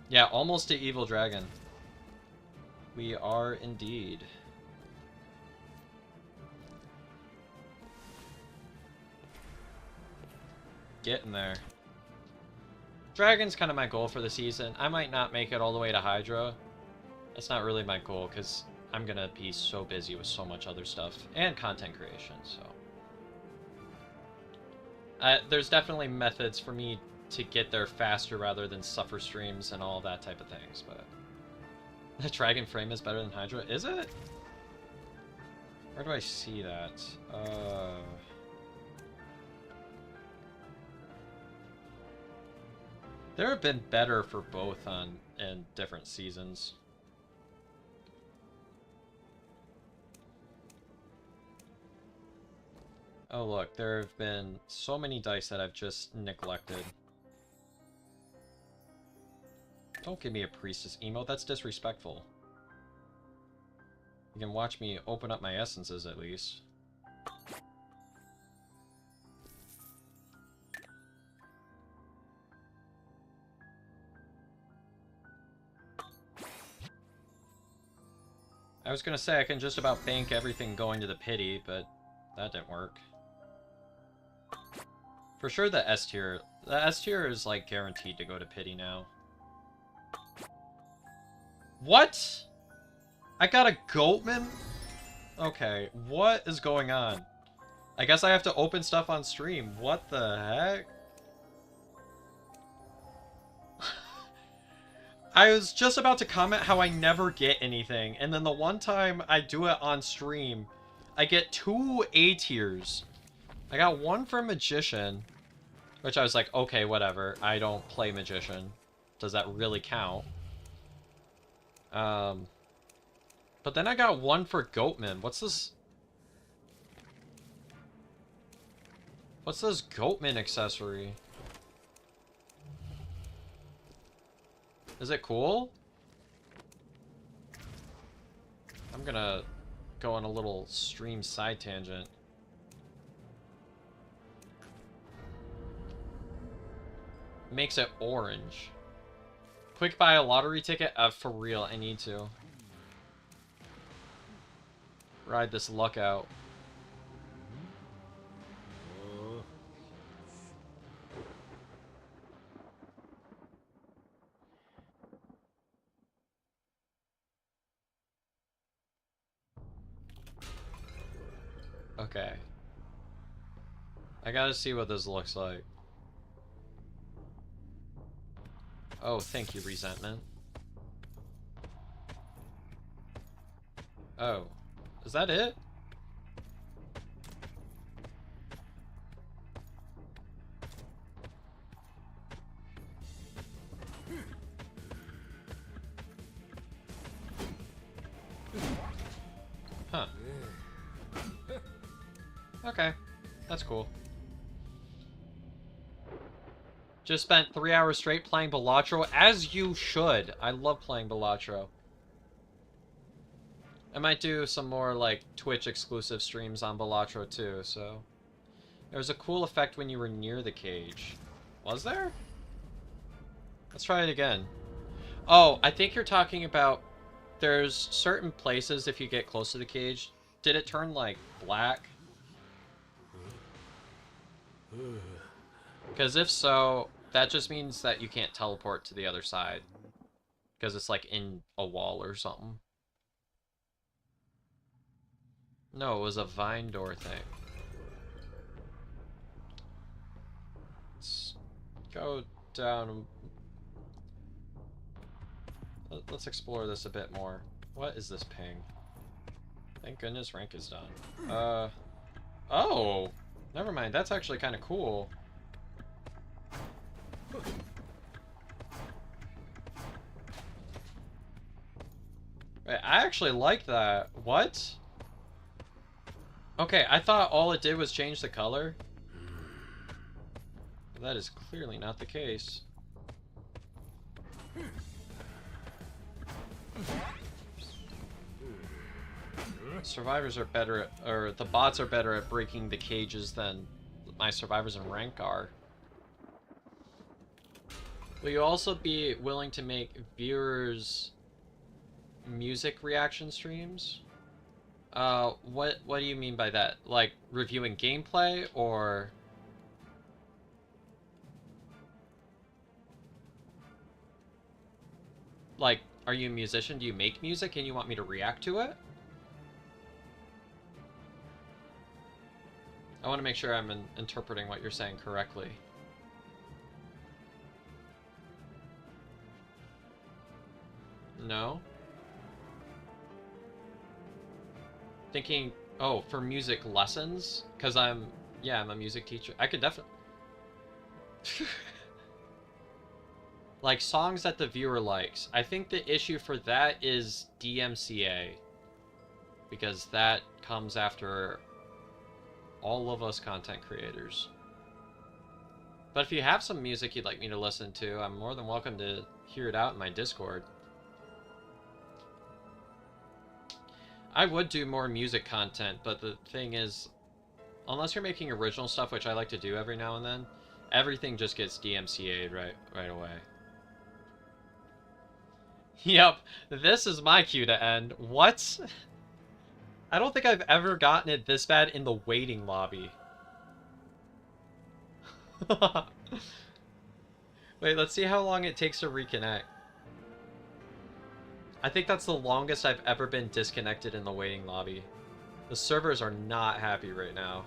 Yeah, almost to Evil Dragon. We are indeed. Getting there. Dragon's kind of my goal for the season. I might not make it all the way to Hydra. That's not really my goal, because I'm going to be so busy with so much other stuff. And content creation, so... there's definitely methods for me to get there faster rather than suffer streams and all that type of things, but... The Dragon frame is better than Hydra? Is it? Where do I see that? There have been better for both in different seasons. Oh look, there have been so many dice that I've just neglected. Don't give me a priestess emote, that's disrespectful. You can watch me open up my essences at least. I was gonna say I can just about bank everything going to the pity, but that didn't work. For sure the S tier is like guaranteed to go to pity now. What? I got a Goatman? Okay, what is going on? I guess I have to open stuff on stream. What the heck? I was just about to comment how I never get anything, and then the one time I do it on stream, I get 2 A tiers. I got 1 for Magician, which I was like, okay, whatever. I don't play Magician. Does that really count? But then I got 1 for Goatman. What's this? What's this Goatman accessory? Is it cool? I'm gonna go on a little stream side tangent. Makes it orange. Quick buy a lottery ticket? For real, I need to. Ride this luck out. Okay. I gotta see what this looks like. Oh, thank you, Resentment. Oh. Is that it? Okay, that's cool. Just spent 3 hours straight playing Balatro, as you should. I love playing Balatro. I might do some more, like, Twitch exclusive streams on Balatro too, so... There was a cool effect when you were near the cage. Was there? Let's try it again. Oh, I think you're talking about... There's certain places if you get close to the cage. Did it turn, like, black? Because if so, that just means that you can't teleport to the other side. Because it's, like, in a wall or something. No, it was a vine door thing. Let's go down. Let's explore this a bit more. What is this ping? Thank goodness rank is done. Oh! Never mind, that's actually kind of cool. Wait, I actually like that. What? Okay, I thought all it did was change the color. But that is clearly not the case. Survivors are better at, or the bots are better at breaking the cages than my survivors in rank are. Will you also be willing to make viewers music reaction streams? What do you mean by that? Like reviewing gameplay or like are you a musician? Do you make music and you want me to react to it? I want to make sure I'm interpreting what you're saying correctly. No? Thinking, oh, for music lessons? Because I'm a music teacher. I could definitely... like, songs that the viewer likes. I think the issue for that is DMCA. Because that comes after all of us content creators. But if you have some music you'd like me to listen to, I'm more than welcome to hear it out in my Discord. I would do more music content, but the thing is, unless you're making original stuff, which I like to do every now and then, everything just gets DMCA'd right away. Yep, this is my cue to end. What? I don't think I've ever gotten it this bad in the waiting lobby. Wait, let's see how long it takes to reconnect. I think that's the longest I've ever been disconnected in the waiting lobby. The servers are not happy right now.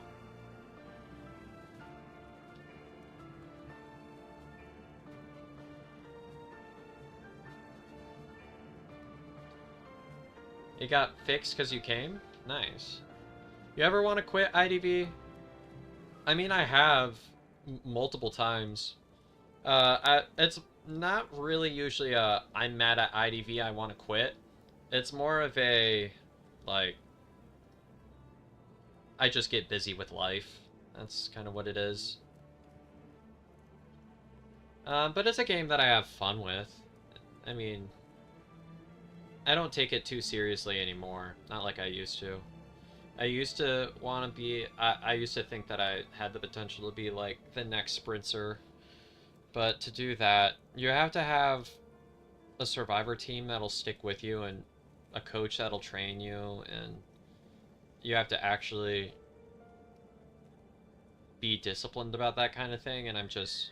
It got fixed because you came? Nice. You ever want to quit IDV? I mean, I have multiple times. It's not really usually a I'm mad at IDV, I want to quit. It's more of a, like, I just get busy with life. That's kind of what it is. But it's a game that I have fun with. I mean, I don't take it too seriously anymore. Not like I used to. I used to want to be... I used to think that I had the potential to be, like, the next Sprinter. But to do that, you have to have a survivor team that'll stick with you and a coach that'll train you, and you have to actually be disciplined about that kind of thing, and I'm just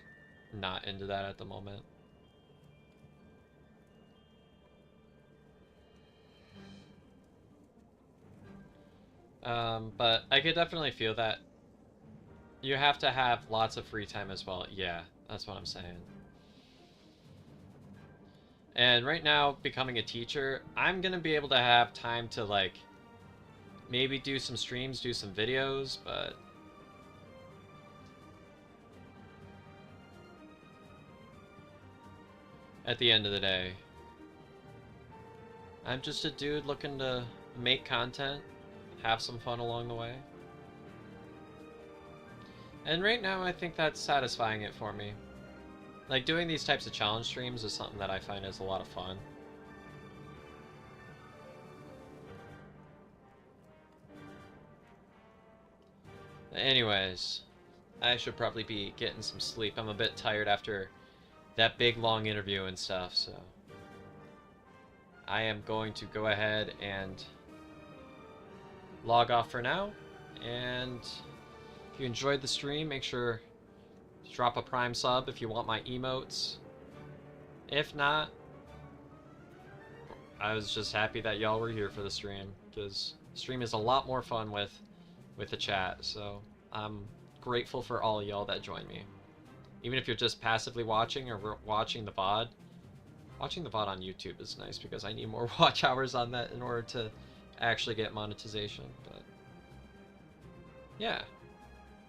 not into that at the moment. But I could definitely feel that you have to have lots of free time as well. Yeah, that's what I'm saying. And right now, becoming a teacher, I'm gonna be able to have time to, like, maybe do some streams, do some videos, but at the end of the day, I'm just a dude looking to make content, have some fun along the way. And right now, I think that's satisfying it for me. Like, doing these types of challenge streams is something that I find is a lot of fun. Anyways, I should probably be getting some sleep. I'm a bit tired after that big long interview and stuff, so I am going to go ahead and log off for now. And if you enjoyed the stream, make sure to drop a Prime sub if you want my emotes. If not, I was just happy that y'all were here for the stream, because the stream is a lot more fun with the chat, so I'm grateful for all y'all that join me. Even if you're just passively watching or watching the VOD. Watching the VOD on YouTube is nice because I need more watch hours on that in order to actually get monetization, but yeah.